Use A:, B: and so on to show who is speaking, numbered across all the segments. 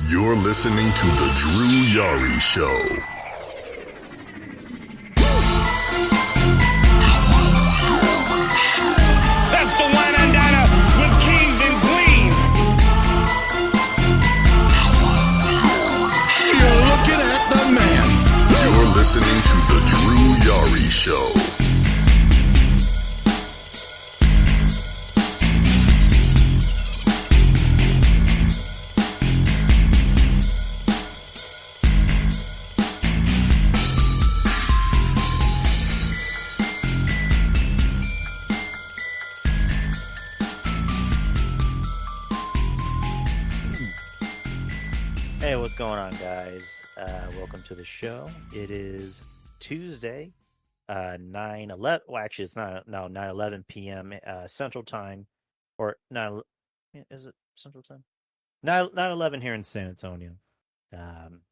A: You're listening to The Drew Yari Show.
B: That's the wine and diner with kings and queens.
A: You're looking at the man. You're listening to The Drew Yari Show.
C: Hey, what's going on, guys? Welcome to the show. It is Tuesday, 9/11. Well, actually, it's not now 9:11 p.m. Central Time, or 9. Is it Central Time? 9/11 here in San Antonio.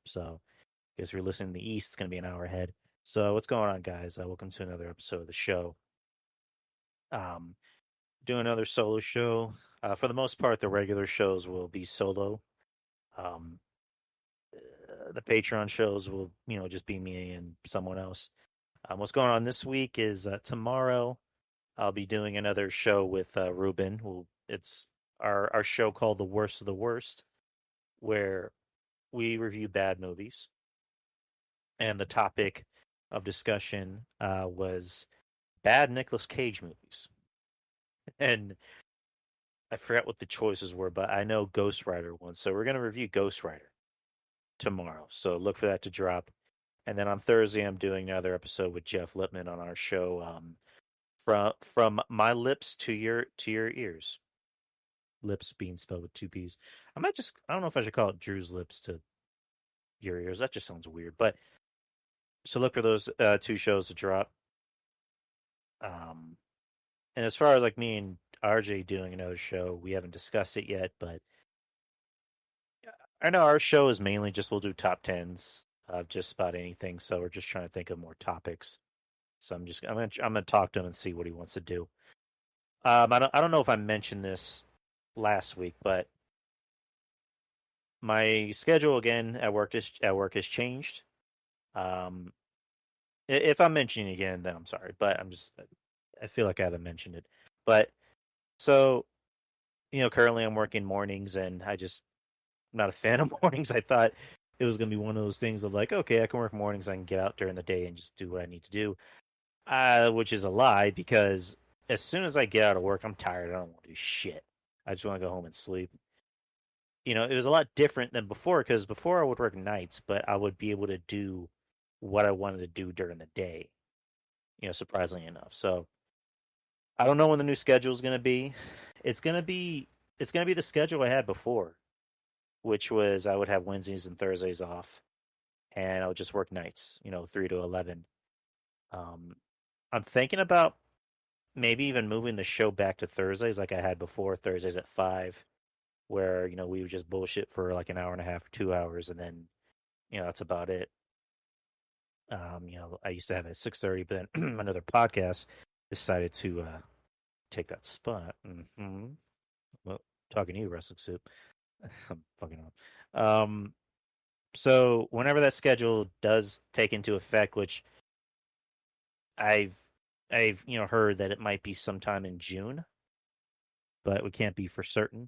C: So I guess if you're listening in the East, it's gonna be an hour ahead. So what's going on, guys? Welcome to another episode of the show. Doing another solo show. For the most part, the regular shows will be solo. The Patreon shows will, just be me and someone else. What's going on this week is tomorrow I'll be doing another show with Ruben. It's our show called The Worst of the Worst, where we review bad movies. And the topic of discussion was bad Nicolas Cage movies. And I forgot what the choices were, but I know Ghost Rider won. So we're going to review Ghost Rider tomorrow. So look for that to drop. And then on Thursday, I'm doing another episode with Jeff Lippman on our show, from my lips to your ears. Lips being spelled with two P's. I don't know if I should call it Drew's lips to your ears. That just sounds weird. But so look for those two shows to drop. And as far as like me and RJ doing another show, we haven't discussed it yet, but I know our show is mainly just we'll do top tens of just about anything. So we're just trying to think of more topics. So I'm gonna talk to him and see what he wants to do. I don't know if I mentioned this last week, but my schedule again at work has changed. If I'm mentioning it again, then I'm sorry, but I feel like I haven't mentioned it. But so currently I'm working mornings, and I'm not a fan of mornings. I thought it was going to be one of those things of like, okay, I can work mornings. I can get out during the day and just do what I need to do. Which is a lie, because as soon as I get out of work, I'm tired. I don't want to do shit. I just want to go home and sleep. It was a lot different than before, because before I would work nights, but I would be able to do what I wanted to do during the day, surprisingly enough. So I don't know when the new schedule is going to be. It's going to be the schedule I had before, which was I would have Wednesdays and Thursdays off, and I would just work nights, 3 to 11. I'm thinking about maybe even moving the show back to Thursdays like I had before, Thursdays at 5, where, we would just bullshit for like an hour and a half or 2 hours, and then, that's about it. I used to have it at 6:30, but then another podcast decided to take that spot. Mm-hmm. Well, talking to you, Wrestling Soup. I'm fucking up. So whenever that schedule does take into effect, which I've heard that it might be sometime in June, but we can't be for certain.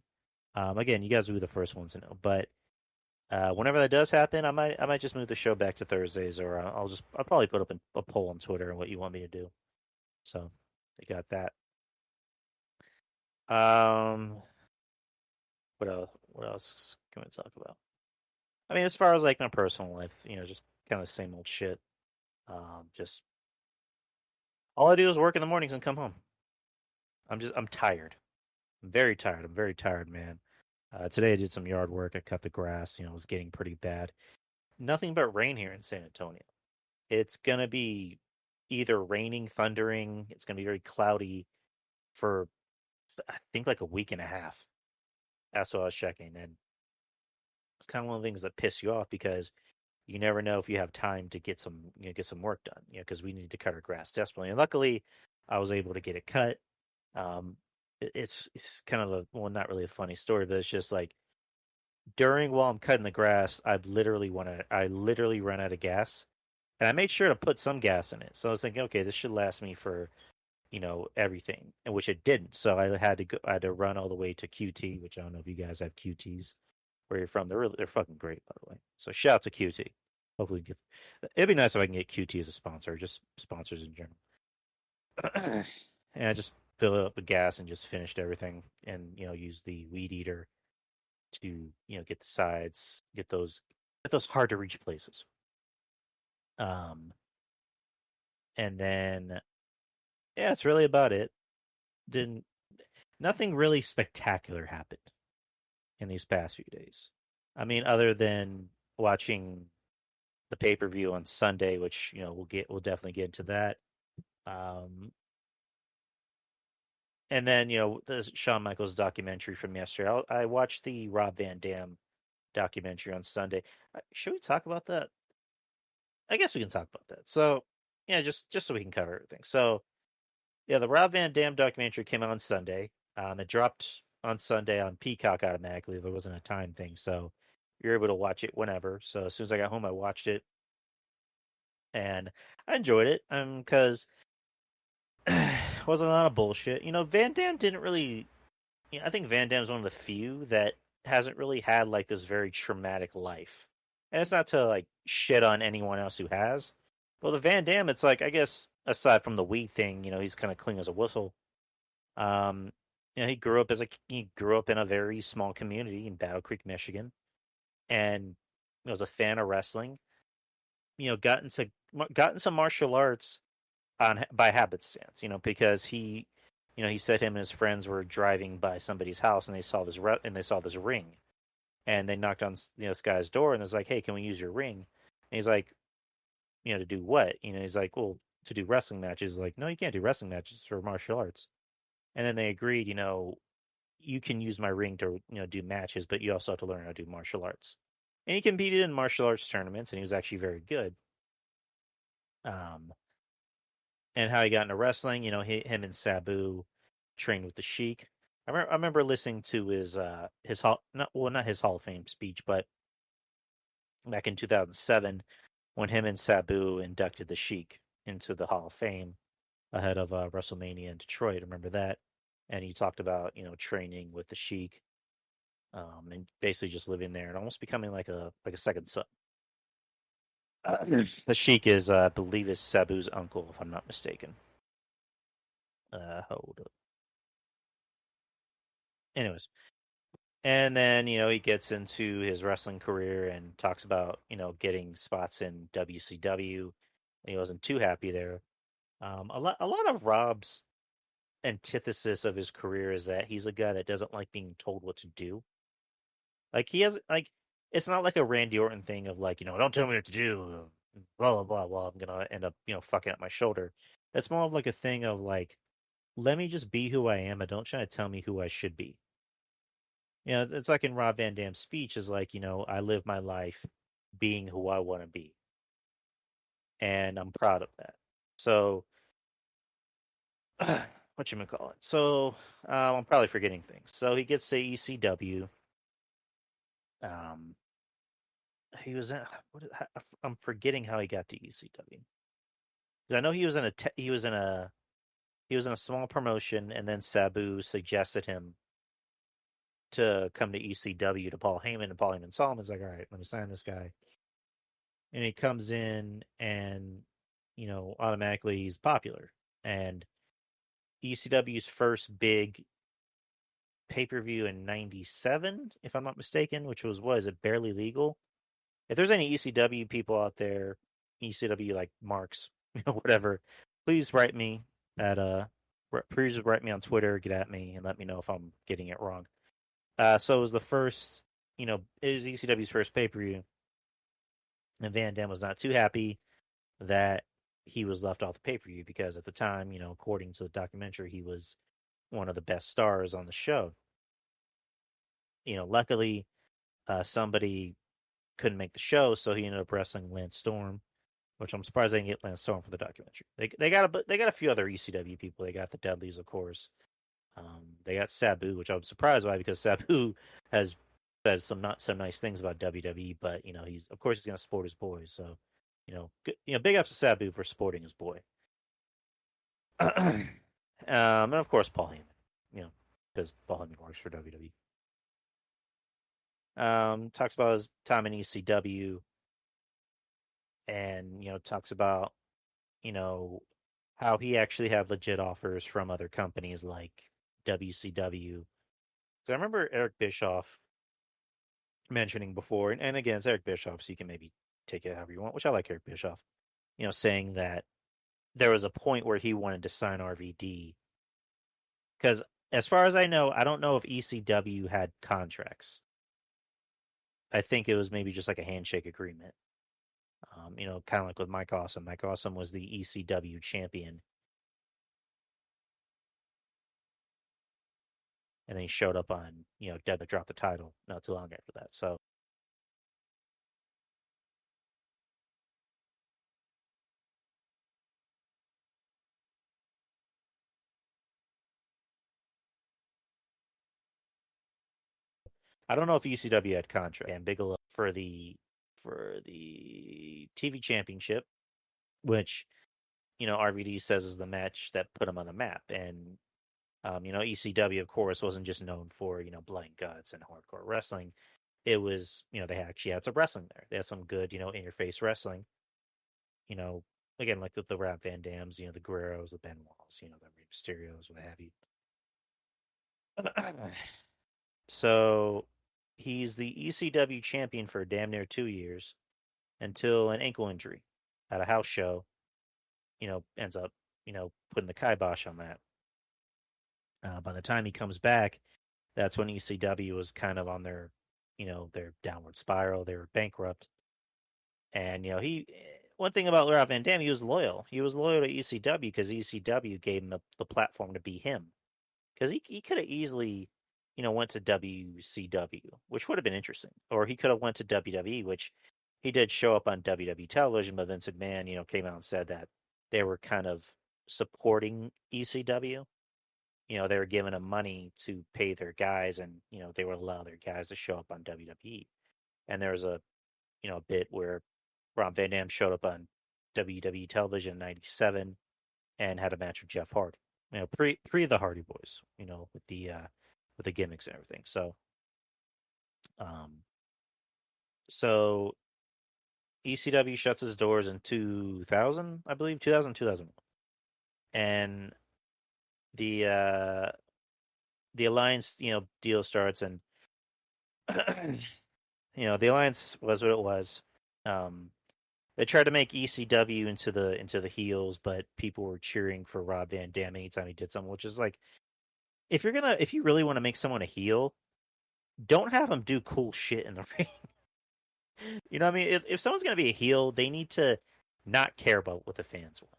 C: Again, you guys will be the first ones to know. But whenever that does happen, I might just move the show back to Thursdays, or I'll probably put up a poll on Twitter on what you want me to do. So you got that. What else? What else can we talk about? I mean, as far as like my personal life, just kind of the same old shit. Just all I do is work in the mornings and come home. I'm tired. I'm very tired. I'm very tired, man. Today I did some yard work. I cut the grass. It was getting pretty bad. Nothing but rain here in San Antonio. It's gonna be either raining, thundering. It's gonna be very cloudy for I think like a week and a half. That's what I was checking, and it's kind of one of the things that piss you off, because you never know if you have time to get some work done. Because we need to cut our grass desperately, and luckily, I was able to get it cut. It's kind of not really a funny story, but it's just like while I'm cutting the grass, I literally ran out of gas, and I made sure to put some gas in it. So I was thinking, okay, this should last me for everything, and which it didn't. So I had to run all the way to QT, which I don't know if you guys have QTs where you're from. They're fucking great, by the way. So shout out to QT. Hopefully, it'd be nice if I can get QT as a sponsor, just sponsors in general. And I just filled it up with gas and just finished everything, and used the weed eater to get the sides, get those hard to reach places. And then yeah, it's really about it. Didn't Nothing really spectacular happened in these past few days. I mean, other than watching the pay per view on Sunday, which we'll definitely get into that. And then the Shawn Michaels documentary from yesterday. I watched the Rob Van Dam documentary on Sunday. Should we talk about that? I guess we can talk about that. So yeah, just so we can cover everything. So yeah, the Rob Van Dam documentary came out on Sunday. It dropped on Sunday on Peacock automatically. There wasn't a time thing, so you're able to watch it whenever. So as soon as I got home, I watched it, and I enjoyed it. Because wasn't a lot of bullshit. Van Dam didn't really. I think Van Dam's one of the few that hasn't really had like this very traumatic life, and it's not to like shit on anyone else who has. Well, the Van Dam, it's like I guess aside from the weed thing, he's kind of clean as a whistle. Um, he grew up in a very small community in Battle Creek, Michigan, and was a fan of wrestling. Got into martial arts by happenstance. Because he said him and his friends were driving by somebody's house and they saw this ring, and they knocked on this guy's door and was like, "Hey, can we use your ring?" And he's like, to do what? He's like, "Well, to do wrestling matches." Like, "No, you can't do wrestling matches for martial arts." And then they agreed, you can use my ring to do matches, but you also have to learn how to do martial arts. And he competed in martial arts tournaments, and he was actually very good. And how he got into wrestling, him and Sabu trained with the Sheik. I remember listening to his not his Hall of Fame speech, but back in 2007 when him and Sabu inducted the Sheik into the Hall of Fame ahead of WrestleMania in Detroit. Remember that? And he talked about training with the Sheik, and basically just living there and almost becoming like a second son. The Sheik is, I believe, is Sabu's uncle, if I'm not mistaken. Hold up. Anyways, and then he gets into his wrestling career and talks about getting spots in WCW. He wasn't too happy there. A lot of Rob's antithesis of his career is that he's a guy that doesn't like being told what to do. Like he has like it's not like a Randy Orton thing of like don't tell me what to do, blah blah blah. Well, I'm gonna end up fucking up my shoulder. It's more of like a thing of like, let me just be who I am, and don't try to tell me who I should be. It's like in Rob Van Dam's speech is like I live my life being who I want to be, and I'm proud of that. So whatchamacallit. So I'm probably forgetting things. So he gets to ECW. He was in. I'm forgetting how he got to ECW. I know he was in a small promotion, and then Sabu suggested him to come to ECW to Paul Heyman, and Paul Heyman saw him. He's like, "All right, let me sign this guy." And he comes in, and automatically he's popular. And ECW's first big pay-per-view in '97, if I'm not mistaken, which was it Barely Legal? If there's any ECW people out there, ECW like marks, whatever, please write me please write me on Twitter, get at me, and let me know if I'm getting it wrong. So it was the first, it was ECW's first pay-per-view, and Van Dam was not too happy that he was left off the pay-per-view because at the time, according to the documentary, he was one of the best stars on the show. Luckily, somebody couldn't make the show, so he ended up wrestling Lance Storm, which I'm surprised they didn't get Lance Storm for the documentary. They got a few other ECW people. They got the Dudleys, of course. They got Sabu, which I'm surprised by because Sabu has says some not so nice things about WWE, but he's of course he's gonna support his boys. So, good, big ups to Sabu for supporting his boy. And of course Paul Heyman, because Paul Heyman works for WWE. Talks about his time in ECW, and talks about how he actually had legit offers from other companies like WCW. So I remember Eric Bischoff mentioning before, and again, it's Eric Bischoff, so you can maybe take it however you want, which I like Eric Bischoff, saying that there was a point where he wanted to sign RVD. Because as far as I know, I don't know if ECW had contracts. I think it was maybe just like a handshake agreement. Kind of like with Mike Awesome. Mike Awesome was the ECW champion. And then he showed up on, Dead to drop the title not too long after that. So I don't know if ECW had contract and Bigelow for the TV championship, which RVD says is the match that put him on the map. And ECW of course wasn't just known for blood and guts and hardcore wrestling. It was they actually had some wrestling there. They had some good interface wrestling. Again like the Rob Van Dams, the Guerreros, the Benoits, the Rey Mysterios, what have you. So he's the ECW champion for damn near 2 years until an ankle injury at a house show, ends up, putting the kibosh on that. By the time he comes back, that's when ECW was kind of on their, their downward spiral. They were bankrupt. And, one thing about Rob Van Dam, he was loyal. He was loyal to ECW because ECW gave him the platform to be him. Because he could have easily went to WCW, which would have been interesting. Or he could have went to WWE, which he did show up on WWE television, but Vince McMahon, came out and said that they were kind of supporting ECW. They were giving them money to pay their guys, and they would allow their guys to show up on WWE. And there was a bit where Rob Van Dam showed up on WWE television in '97 and had a match with Jeff Hardy. Pre the Hardy Boys, with the gimmicks and everything. So ECW shuts its doors in 2000, I believe, 2001. And the alliance, deal starts, and the alliance was what it was. They tried to make ECW into the heels, but people were cheering for Rob Van Dam anytime he did something, which is like, if you really want to make someone a heel, don't have them do cool shit in the ring. You know what I mean? If someone's gonna be a heel, they need to not care about what the fans want.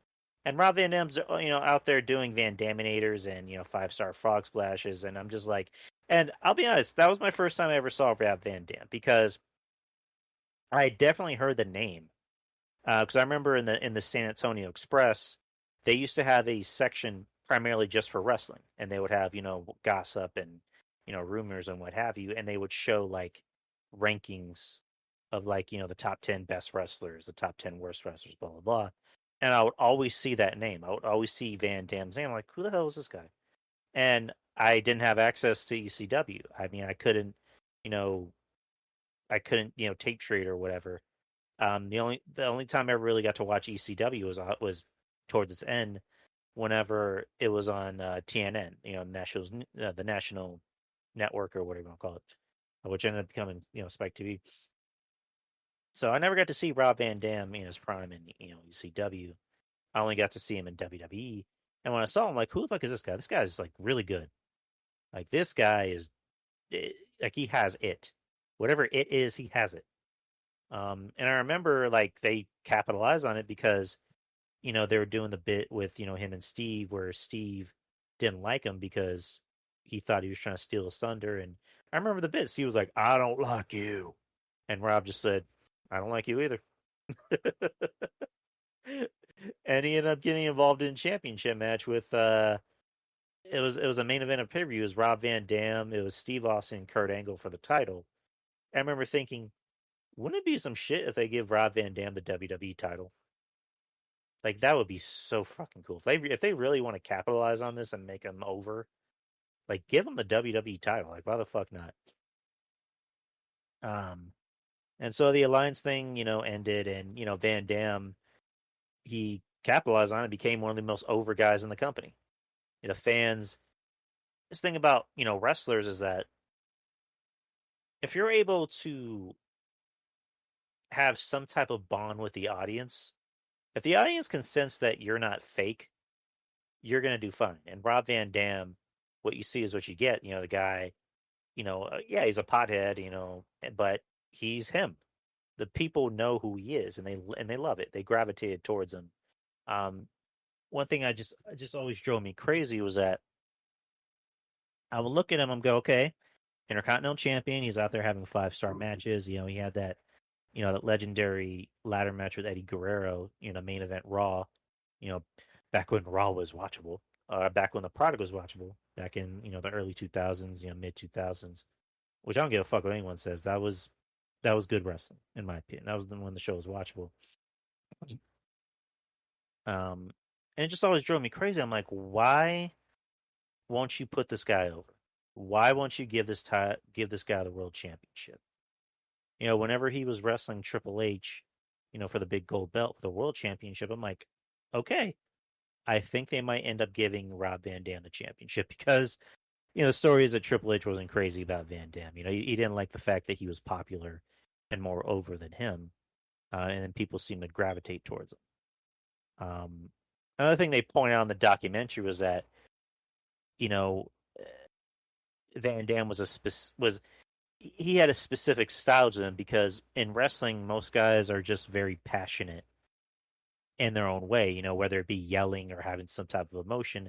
C: And Rob Van Dam's out there doing Van Daminators and 5-star frog splashes, and I'm just like, and I'll be honest, that was my first time I ever saw Rob Van Dam, because I definitely heard the name. Because I remember in the San Antonio Express, they used to have a section primarily just for wrestling, and they would have gossip and rumors and what have you, and they would show like rankings of like the top 10 best wrestlers, the top 10 worst wrestlers, blah blah blah. And I would always see that name. I would always see Van Dam's name. I'm like, who the hell is this guy? And I didn't have access to ECW. I mean, I couldn't tape trade or whatever. The only time I ever really got to watch ECW was towards its end, whenever it was on TNN, the national network or whatever you want to call it, which ended up becoming Spike TV. So I never got to see Rob Van Dam in his prime in ECW. I only got to see him in WWE. And when I saw him, like, who the fuck is this guy? This guy is like really good. Like, this guy is like, he has it. Whatever it is, he has it. And I remember like they capitalized on it because they were doing the bit with him and Steve, where Steve didn't like him because he thought he was trying to steal his thunder. And I remember the bit. Steve was like, "I don't like you," and Rob just said, "I don't like you either." And he ended up getting involved in a championship match with it was a main event of pay-per-view. It was Rob Van Dam, it was Steve Austin and Kurt Angle for the title. I remember thinking, wouldn't it be some shit if they give Rob Van Dam the WWE title? Like that would be so fucking cool. If they really want to capitalize on this and make him over, like give him the WWE title. Like why the fuck not? And so the alliance thing, ended, and Van Dam, he capitalized on it, became one of the most over guys in the company. The fans. This thing about wrestlers is that if you're able to have some type of bond with the audience, if the audience can sense that you're not fake, you're gonna do fine. And Rob Van Dam, what you see is what you get. The guy, yeah, he's a pothead, but he's him. The people know who he is, and they love it. They gravitated towards him. One thing I just always drove me crazy was that I would look at him and go, okay, Intercontinental Champion. He's out there having 5-star matches. He had that, that legendary ladder match with Eddie Guerrero. Main event Raw. Back when Raw was watchable. Back when the product was watchable. Back in the early 2000s, mid 2000s. Which I don't give a fuck what anyone says. That was good wrestling in my opinion. That was when the show was watchable. And it just always drove me crazy. I'm like, why won't you put this guy over? Why won't you give this guy the world championship? Whenever he was wrestling Triple H, for the big gold belt for the world championship, I'm like, okay, I think they might end up giving Rob Van Dam the championship because, the story is that Triple H wasn't crazy about Van Dam. He didn't like the fact that he was popular and more over than him, and then people seemed to gravitate towards him. Another thing they point out in the documentary was that, Van Dam he had a specific style to him because in wrestling, most guys are just very passionate in their own way, whether it be yelling or having some type of emotion.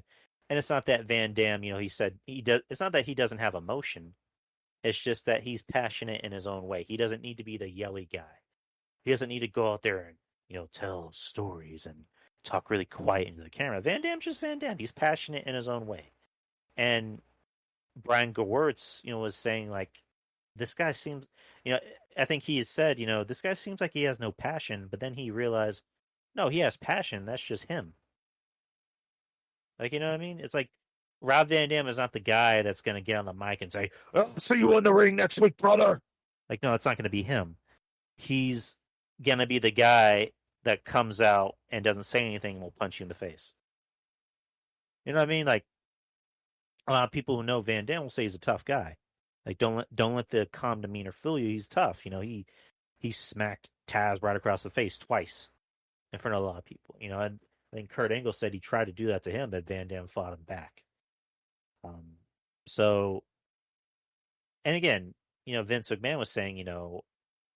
C: And it's not that Van Dam, he said he does. It's not that he doesn't have emotion. It's just that he's passionate in his own way. He doesn't need to be the yelly guy. He doesn't need to go out there and tell stories and talk really quiet into the camera. Van Dam's just Van Dam. He's passionate in his own way. And Brian Gewirtz, was saying like, this guy seems, I think he has said, this guy seems like he has no passion, but then he realized, no, he has passion. That's just him. Like, you know what I mean? It's like Rob Van Dam is not the guy that's going to get on the mic and say, "I'll see you in the ring next week, brother." Like, no, it's not going to be him. He's going to be the guy that comes out and doesn't say anything and will punch you in the face. You know what I mean? Like, a lot of people who know Van Dam will say he's a tough guy. Like, don't let the calm demeanor fool you. He's tough. He smacked Taz right across the face twice in front of a lot of people. I think Kurt Angle said he tried to do that to him, but Van Dam fought him back. So, and again, Vince McMahon was saying,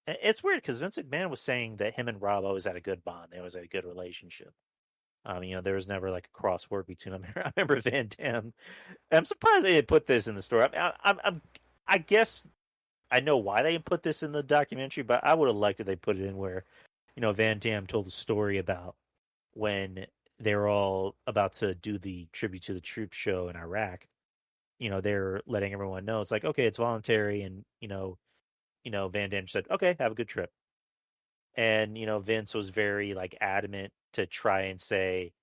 C: it's weird because Vince McMahon was saying that him and Rob always had a good bond. They always had a good relationship. There was never like a crossword between them. I remember Van Dam. I'm surprised they didn't put this in the story. I guess I know why they didn't put this in the documentary, but I would have liked if they put it in where, Van Dam told a story about when they were all about to do the tribute to the troops show in Iraq. They're letting everyone know it's like, okay, it's voluntary, and Van Dam said, okay, have a good trip. And Vince was very like adamant to try and say,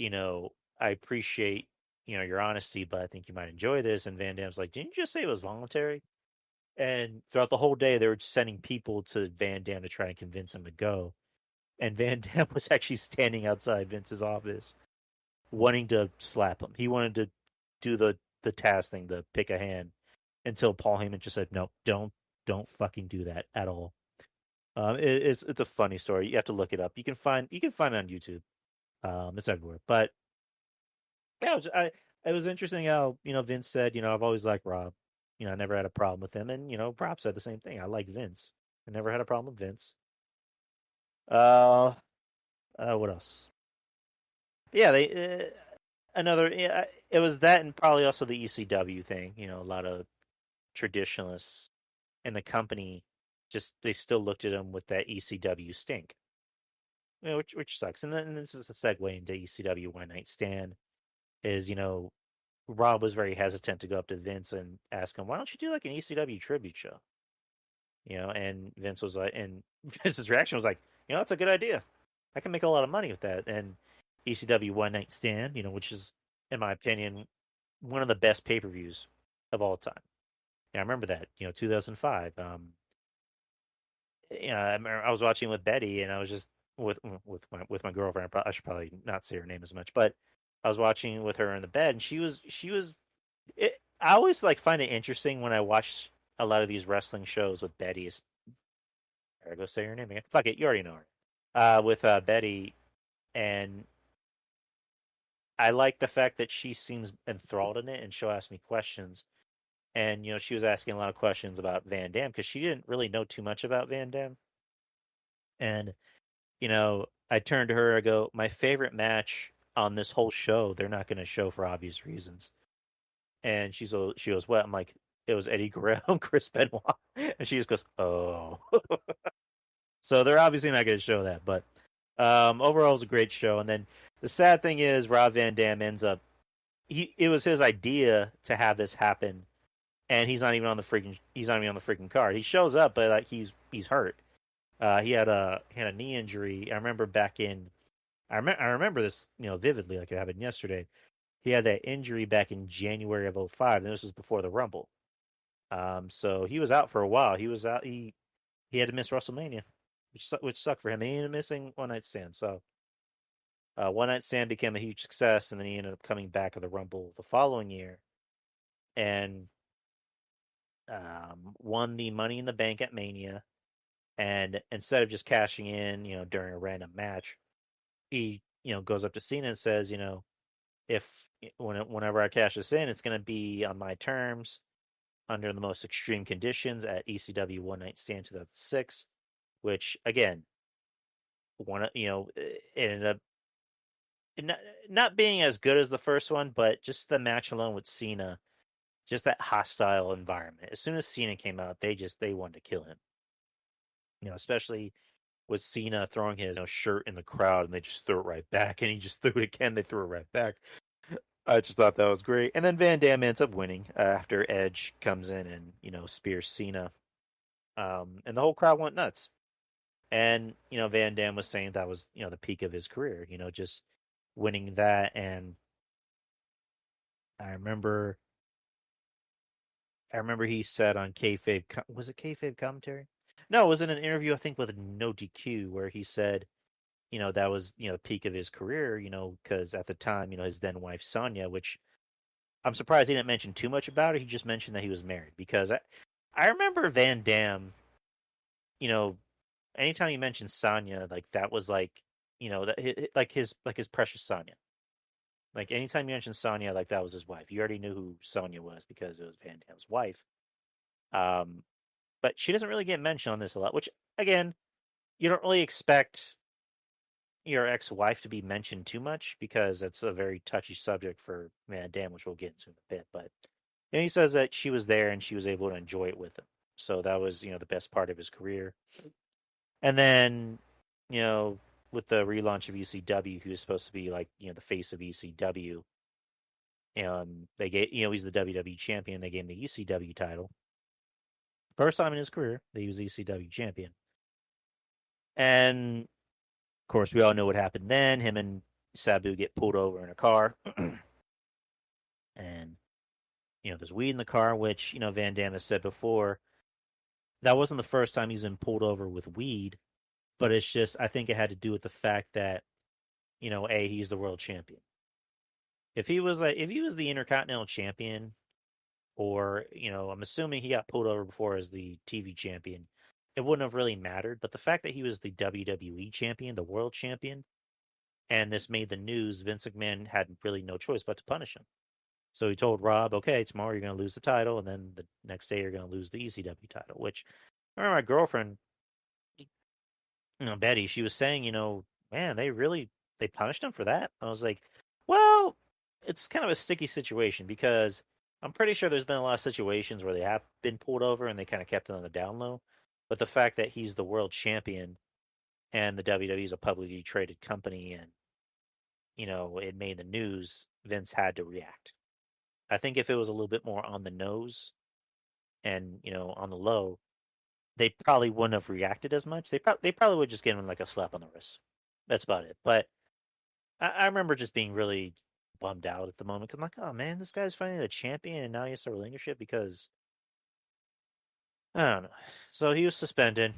C: I appreciate your honesty, but I think you might enjoy this. And Van Dam's like, didn't you just say it was voluntary? And throughout the whole day, they were sending people to Van Dam to try and convince him to go. And Van Dam was actually standing outside Vince's office, wanting to slap him. He wanted to do the Taz thing, to pick a hand, until Paul Heyman just said, no, don't fucking do that at all. It's a funny story. You have to look it up. You can find it on YouTube. It's everywhere. But yeah, it was interesting how Vince said, I've always liked Rob. I never had a problem with him, and Rob said the same thing. I like Vince. I never had a problem with Vince. What else? Yeah, it was that, and probably also the ECW thing. A lot of traditionalists in the company they still looked at him with that ECW stink. Which sucks. And then this is a segue into ECW One Night Stand. Is Rob was very hesitant to go up to Vince and ask him, why don't you do like an ECW tribute show? And Vince was like, and Vince's reaction was like, that's a good idea. I can make a lot of money with that. And ECW One Night Stand, which is, in my opinion, one of the best pay-per-views of all time. Yeah, I remember that, 2005. I was watching with Betty, and I was just with my girlfriend. I should probably not say her name as much, but I was watching with her in the bed, and she was. I always find it interesting when I watch a lot of these wrestling shows with Betty. I go say her name again. Fuck it, you already know her. With Betty, and I like the fact that she seems enthralled in it, and she'll ask me questions. And she was asking a lot of questions about Van Dam because she didn't really know too much about Van Dam. And I turned to her. I go, my favorite match on this whole show, they're not going to show for obvious reasons. And she goes, what? I'm like, it was Eddie Guerrero and Chris Benoit. And she just goes, oh. So they're obviously not going to show that. But overall, it was a great show. And then the sad thing is, Rob Van Dam ends up. It was his idea to have this happen, and he's not even on the freaking card. He shows up, but he's hurt. He had a knee injury. I remember I remember this vividly, like it happened yesterday. He had that injury back in January of 2005, and this was before the Rumble. So he was out for a while. He was out. He had to miss WrestleMania, which sucked for him. And he ended up missing One Night Stand. So One Night Stand became a huge success, and then he ended up coming back at the Rumble the following year, and won the Money in the Bank at Mania. And instead of just cashing in, during a random match, he goes up to Cena and says, if whenever I cash this in, it's going to be on my terms, under the most extreme conditions at ECW One Night Stand 2006, which again, it ended up not being as good as the first one, but just the match alone with Cena, just that hostile environment. As soon as Cena came out, they wanted to kill him. Especially with Cena throwing his shirt in the crowd, and they just threw it right back, and he just threw it again. They threw it right back. I just thought that was great. And then Van Dam ends up winning after Edge comes in and spears Cena, and the whole crowd went nuts. And Van Dam was saying that was the peak of his career. Just winning that. And I remember he said on kayfabe, was it kayfabe commentary? No, it was in an interview, I think, with No DQ, where he said, that was, the peak of his career, because at the time, his then wife, Sonya, which I'm surprised he didn't mention too much about it. He just mentioned that he was married, because I remember Van Dam, anytime he mentioned Sonya, that was his precious Sonya. Anytime you mentioned Sonya, that was his wife. You already knew who Sonya was because it was Van Dam's wife. But she doesn't really get mentioned on this a lot, which, again, you don't really expect your ex-wife to be mentioned too much because it's a very touchy subject for Van Dam, which we'll get into in a bit. But he says that she was there and she was able to enjoy it with him. So that was, the best part of his career. And then, with the relaunch of ECW, he was supposed to be the face of ECW. They gave, he's the WWE champion. They gave him the ECW title. First time in his career that he was ECW champion. And of course, we all know what happened then. Him and Sabu get pulled over in a car. And, there's weed in the car, which, Van Dam has said before. That wasn't the first time he's been pulled over with weed. But it's just, I think it had to do with the fact that, he's the world champion. If he was the Intercontinental champion, or, I'm assuming he got pulled over before as the TV champion, it wouldn't have really mattered. But the fact that he was the WWE champion, the world champion, and this made the news, Vince McMahon had really no choice but to punish him. So he told Rob, okay, tomorrow you're going to lose the title, and then the next day you're going to lose the ECW title, which I remember my girlfriend, Betty, she was saying, man, they punished him for that. I was like, well, it's kind of a sticky situation because I'm pretty sure there's been a lot of situations where they have been pulled over and they kind of kept it on the down low. But the fact that he's the world champion and the WWE is a publicly traded company and, it made the news, Vince had to react. I think if it was a little bit more on the nose and, on the low, they probably wouldn't have reacted as much. They probably would just give him like a slap on the wrist. That's about it. But I remember just being really bummed out at the moment because I'm like, oh man, this guy's finally the champion, and now he has to relinquish it because I don't know. So he was suspended,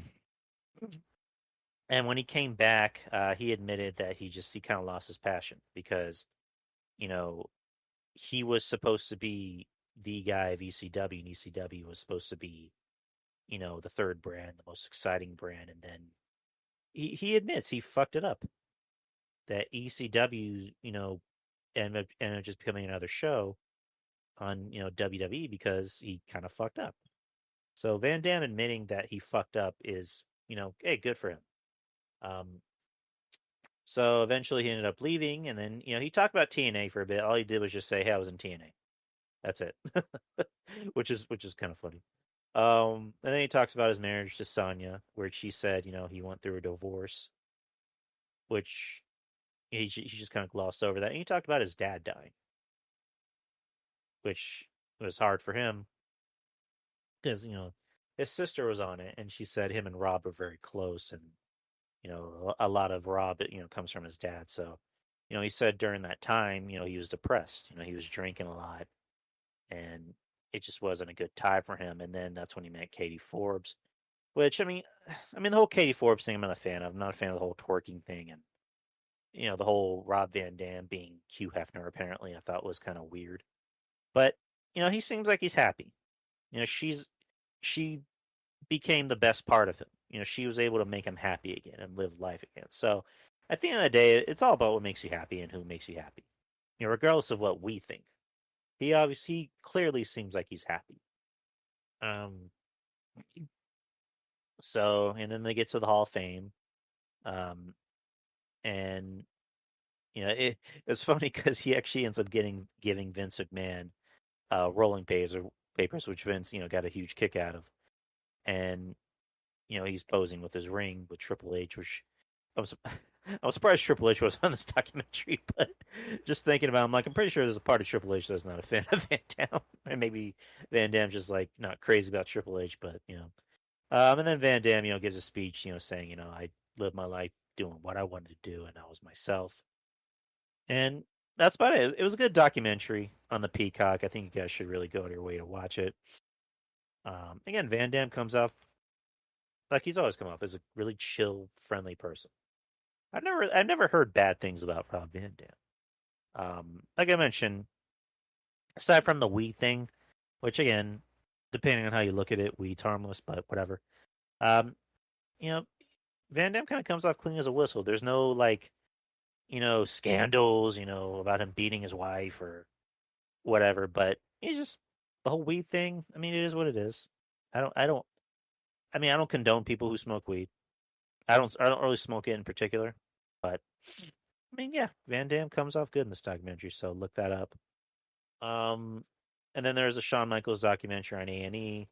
C: and when he came back, he admitted that he kind of lost his passion because you know he was supposed to be the guy of ECW, and ECW was supposed to be the third brand, the most exciting brand, and then he admits he fucked it up. That ECW, ended up just becoming another show on WWE because he kind of fucked up. So Van Dam admitting that he fucked up is hey, good for him. So eventually he ended up leaving, and then he talked about TNA for a bit. All he did was just say, "Hey, I was in TNA." That's it, which is kind of funny. And then he talks about his marriage to Sonya, where she said, he went through a divorce, which he just kind of glossed over that. And he talked about his dad dying, which was hard for him because his sister was on it, and she said him and Rob were very close, and a lot of Rob comes from his dad. So he said during that time he was depressed. He was drinking a lot, and it just wasn't a good time for him. And then that's when he met Katie Forbes, which I mean the whole Katie Forbes thing I'm not a fan of. I'm not a fan of the whole twerking thing, and the whole Rob Van Dam being Hugh Hefner apparently I thought was kind of weird. But he seems like he's happy. She became the best part of him. She was able to make him happy again and live life again. So at the end of the day, it's all about what makes you happy and who makes you happy. Regardless of what we think. He clearly seems like he's happy. So, and then they get to the Hall of Fame. And it's funny because he actually ends up giving Vince McMahon rolling papers, which Vince got a huge kick out of, and he's posing with his ring with Triple H, which I'm surprised Triple H was on this documentary, but just thinking about it, I'm pretty sure there's a part of Triple H that's not a fan of Van Dam, and maybe Van Dam's just not crazy about Triple H, but and then Van Dam gives a speech saying I lived my life doing what I wanted to do, and I was myself. And that's about it. It was a good documentary on the Peacock. I think you guys should really go out of your way to watch it. Again, Van Dam comes off like he's always come off as a really chill, friendly person. I've never heard bad things about Rob Van Dam. Like I mentioned, aside from the weed thing, which again, depending on how you look at it, weed's harmless, but whatever. Van Dam kind of comes off clean as a whistle. There's no scandals, about him beating his wife or whatever. But he's just the whole weed thing. I mean, it is what it is. I don't condone people who smoke weed. I don't really smoke it in particular, but I mean, yeah, Van Dam comes off good in this documentary, so look that up. And then there's a Shawn Michaels documentary on A&E,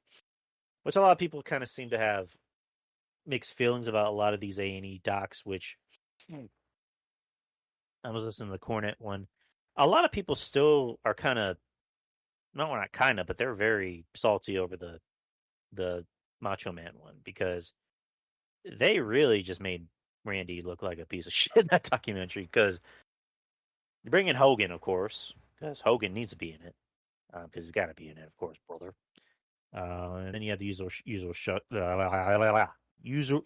C: which a lot of people kind of seem to have mixed feelings about a lot of these A&E docs, which I was listening to the Cornet one. A lot of people still are kind of, not kind of, but they're very salty over the Macho Man one because they really just made Randy look like a piece of shit in that documentary. Because you bring in Hogan, of course, because Hogan needs to be in it, because he's got to be in it, of course, brother. And then you have the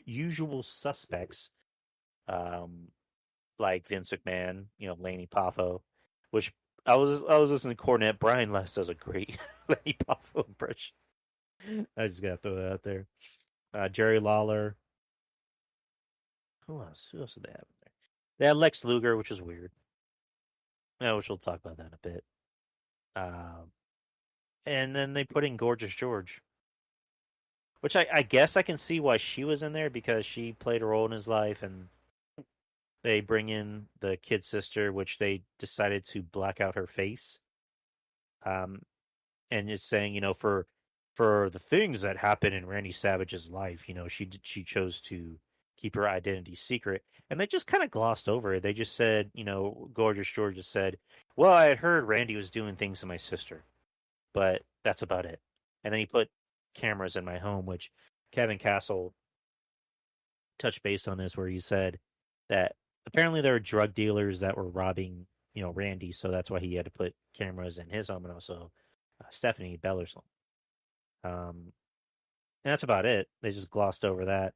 C: usual suspects, like Vince McMahon, Laney Poffo, which I was listening to Cornette. Brian Less does a great Laney Poffo impression. I just gotta throw that out there. Jerry Lawler. Who else? Who else did they have in there? They had Lex Luger, which is weird. Which we'll talk about that in a bit. And then they put in Gorgeous George, which I guess I can see why she was in there because she played a role in his life, and they bring in the kid sister, which they decided to black out her face. And it's saying, for the things that happened in Randy Savage's life, she chose to keep her identity secret, and they just kind of glossed over it. They just said, Gorgeous George just said, "Well, I had heard Randy was doing things to my sister, but that's about it." And then he put cameras in my home, which Kevin Castle touched base on this, where he said that apparently there were drug dealers that were robbing, Randy, so that's why he had to put cameras in his home, and also Stephanie Beller's home. And that's about it. They just glossed over that.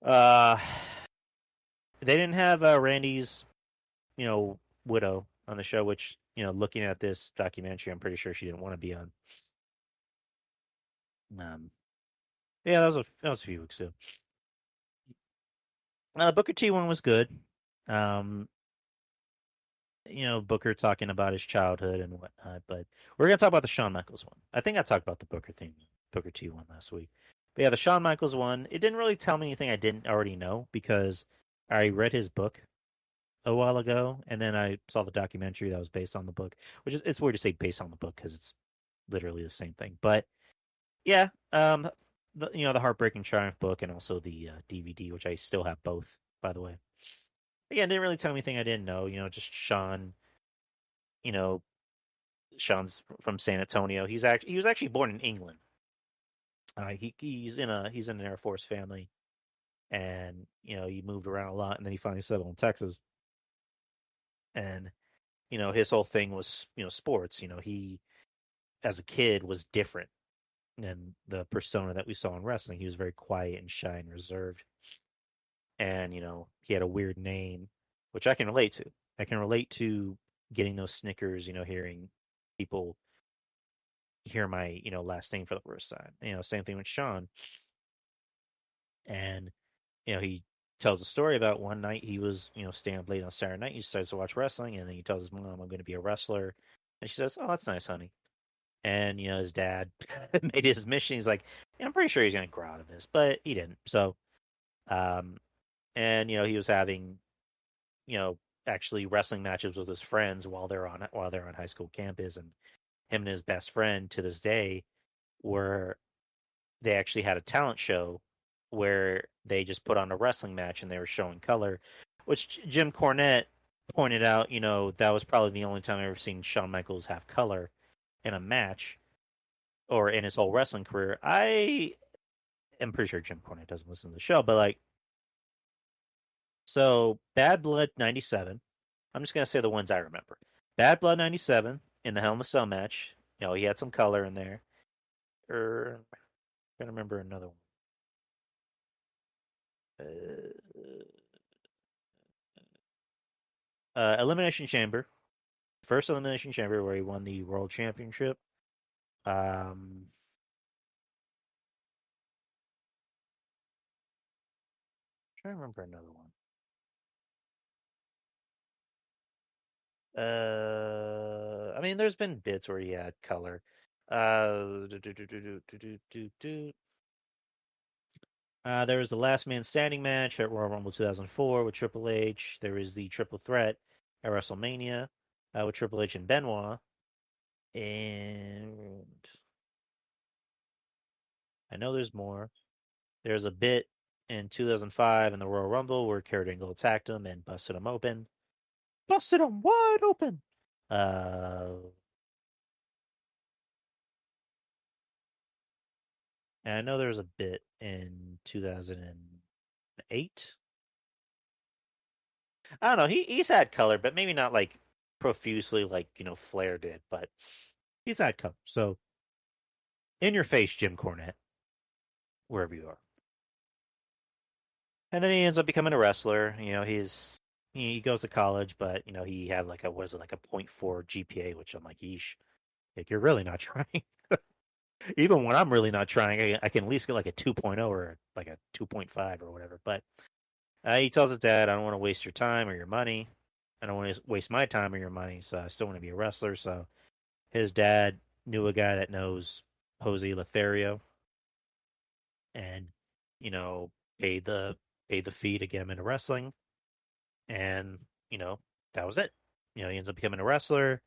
C: Uh, they didn't have Randy's, widow on the show, which, looking at this documentary, I'm pretty sure she didn't want to be on. Yeah, that was a few weeks ago. Booker T one was good. Booker talking about his childhood and whatnot, but we're gonna talk about the Shawn Michaels one. I think I talked about the Booker T one last week. But yeah, the Shawn Michaels one, it didn't really tell me anything I didn't already know, because I read his book a while ago, and then I saw the documentary that was based on the book, which is, it's weird to say based on the book because it's literally the same thing. But yeah, the Heartbreaking Triumph book, and also the DVD, which I still have both, by the way. Again, didn't really tell me anything I didn't know. Just Shawn. Shawn's from San Antonio. He was actually born in England. He's in an Air Force family, and he moved around a lot, and then he finally settled in Texas. And his whole thing was sports. He, as a kid, was different than the persona that we saw in wrestling. He was very quiet and shy and reserved, and he had a weird name, which I can relate to. I can relate to getting those snickers, hearing people hear my last name for the first time. Same thing with Shawn. And he tells a story about one night he was staying up late on Saturday night. He starts to watch wrestling, and then he tells his mom, "I'm going to be a wrestler," and she says, "Oh, that's nice, honey." And his dad made his mission. He's like, "Yeah, I'm pretty sure he's going to grow out of this," but he didn't. So, and he was having actually wrestling matches with his friends while they're on high school campus, and him and his best friend to this day were they actually had a talent show where they just put on a wrestling match and they were showing color, which Jim Cornette pointed out, that was probably the only time I've ever seen Shawn Michaels have color in a match or in his whole wrestling career. I am pretty sure Jim Cornette doesn't listen to the show, but so Bad Blood 97. I'm just going to say the ones I remember. Bad Blood 97 in the Hell in a Cell match. He had some color in there. I'm trying to remember another one. Elimination Chamber. First Elimination Chamber where he won the World Championship. Trying to remember another one. I mean, there's been bits where he had color. There was the Last Man Standing match at Royal Rumble 2004 with Triple H. There was the Triple Threat at WrestleMania with Triple H and Benoit. And I know there's more. There's a bit in 2005 in the Royal Rumble where Kurt Angle attacked him and busted him open. Busted him wide open. And I know there was a bit in 2008. I don't know. He's had color, but maybe not profusely like Flair did. But he's had color. So in your face, Jim Cornette, wherever you are. And then he ends up becoming a wrestler. He goes to college, but he had like a 0.4 GPA, which I'm like, yeesh, you're really not trying. Even when I'm really not trying, I can at least get like a 2.0 or like a 2.5 or whatever. But he tells his dad, "I don't want to waste your time or your money. I don't want to waste my time or your money. So I still want to be a wrestler." So his dad knew a guy that knows Jose Lothario, and paid the fee to get him into wrestling, and that was it. He ends up becoming a wrestler.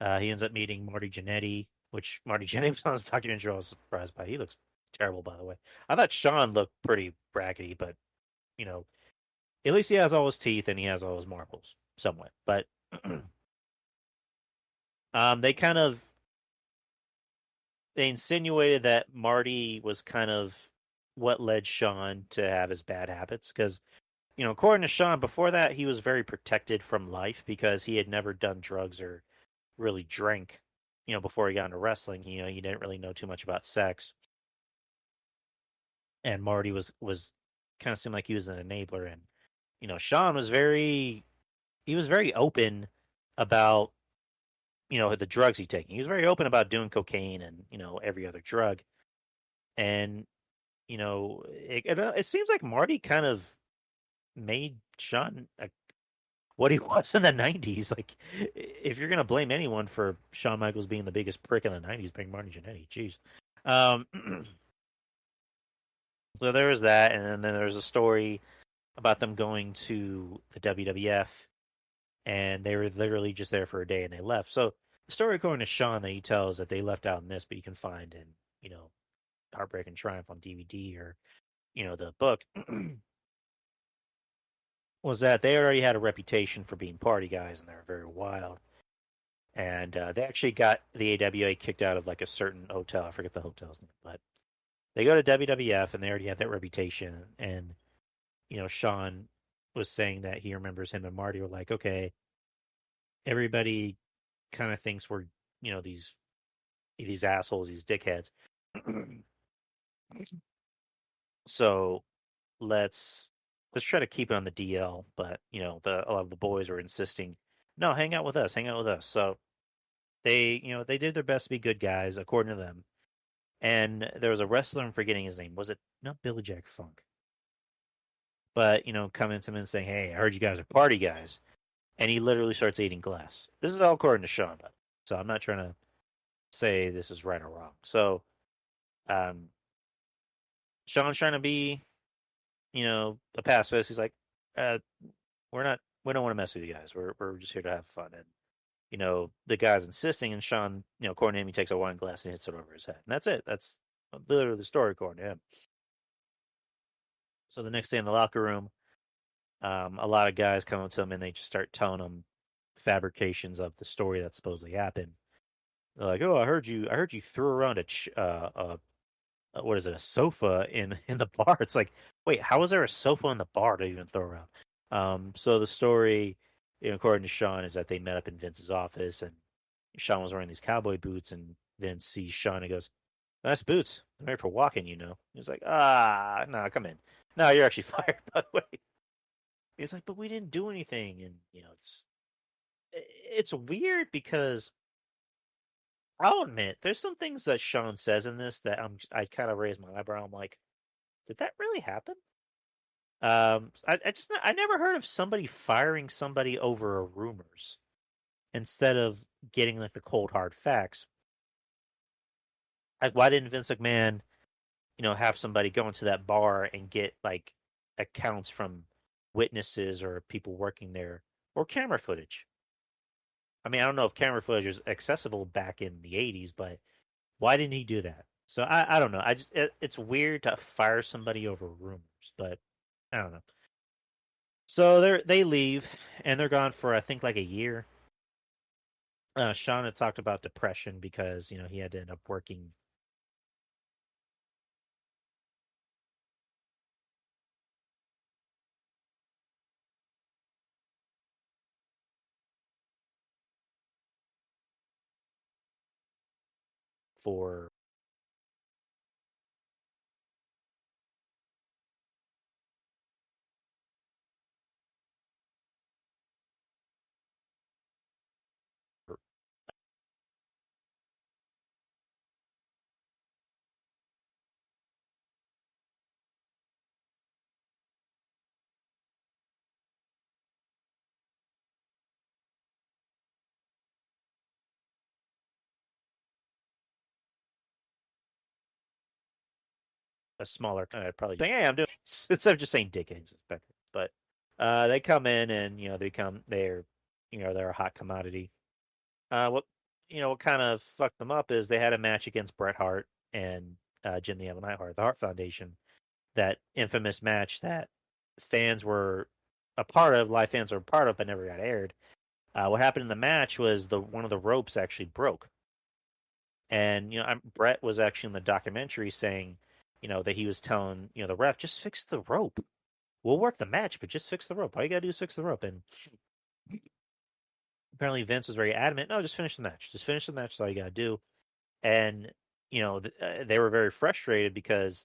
C: He ends up meeting Marty Jannetty, which Marty Jannetty was on this documentary. I was surprised by. He looks terrible, by the way. I thought Shawn looked pretty brackety, but at least he has all his teeth and he has all his marbles somewhat. But they kind of they insinuated that Marty was kind of what led Shawn to have his bad habits because, according to Shawn, before that he was very protected from life because he had never done drugs or really drank. Before he got into wrestling, he didn't really know too much about sex, and Marty was kind of seemed like he was an enabler, and Shawn was very open about the drugs he's taking. He was very open about doing cocaine and every other drug, and it seems like Marty kind of made Shawn what he was in the '90s. Like, if you're gonna blame anyone for Shawn Michaels being the biggest prick in the '90s, bring Marty Jannetty. Jeez. Um, so there was that, and then there's a story about them going to the WWF, and they were literally just there for a day and they left. So the story according to Shawn that he tells that they left out in this, but you can find in Heartbreak and Triumph on DVD or the book, was that they already had a reputation for being party guys and they were very wild. And they actually got the AWA kicked out of like a certain hotel. I forget the hotel's name, but they go to WWF and they already had that reputation. And Shawn was saying that he remembers him and Marty were like, okay, everybody kind of thinks we're these assholes, these dickheads. So let's try to keep it on the DL. But a lot of the boys were insisting, no, hang out with us, hang out with us. So they did their best to be good guys according to them. And there was a wrestler, I'm forgetting his name. Was it not Billy Jack Funk? But coming to him and saying, hey, I heard you guys are party guys. And he literally starts eating glass. This is all according to Shawn, so I'm not trying to say this is right or wrong. So, Shawn's trying to be, a pacifist. He's like, we don't want to mess with you guys. We're just here to have fun. And the guy's insisting, and Shawn, according to him, he takes a wine glass and hits it over his head, and that's it. That's literally the story according to him. So the next day in the locker room, a lot of guys come up to him and they just start telling him fabrications of the story that supposedly happened. They're like, "Oh, I heard you threw around what is it, a sofa in the bar?" It's like, wait, how was there a sofa in the bar to even throw around? So the story, according to Shawn, is that they met up in Vince's office, and Shawn was wearing these cowboy boots, and Vince sees Shawn and goes, "Nice boots. They're made for walking, He's like, no, come in. No, you're actually fired, by the way. He's like, but we didn't do anything, and it's weird because I'll admit there's some things that Shawn says in this that I kind of raise my eyebrow. I'm like, did that really happen? I never heard of somebody firing somebody over rumors instead of getting like the cold hard facts. Like, why didn't Vince McMahon, have somebody go into that bar and get like accounts from witnesses or people working there or camera footage? I mean, I don't know if camera footage was accessible back in the '80s, but why didn't he do that? So I don't know. It's weird to fire somebody over rumors, but I don't know. So they leave and they're gone for I think like a year. Shawn had talked about depression because he had to end up working for a smaller kind of probably saying, hey, I'm doing instead of just saying dickheads, it's better. But they come in and they're a hot commodity. What kind of fucked them up is they had a match against Bret Hart and Jim the Evil Neidhart, the Hart Foundation. That infamous match that fans were a part of, live fans were a part of, but never got aired. What happened in the match was one of the ropes actually broke, And Brett was actually in the documentary saying, that he was telling the ref, just fix the rope. We'll work the match, but just fix the rope. All you gotta do is fix the rope. And apparently Vince was very adamant. No, just finish the match. Just finish the match. That's all you gotta do. And they were very frustrated because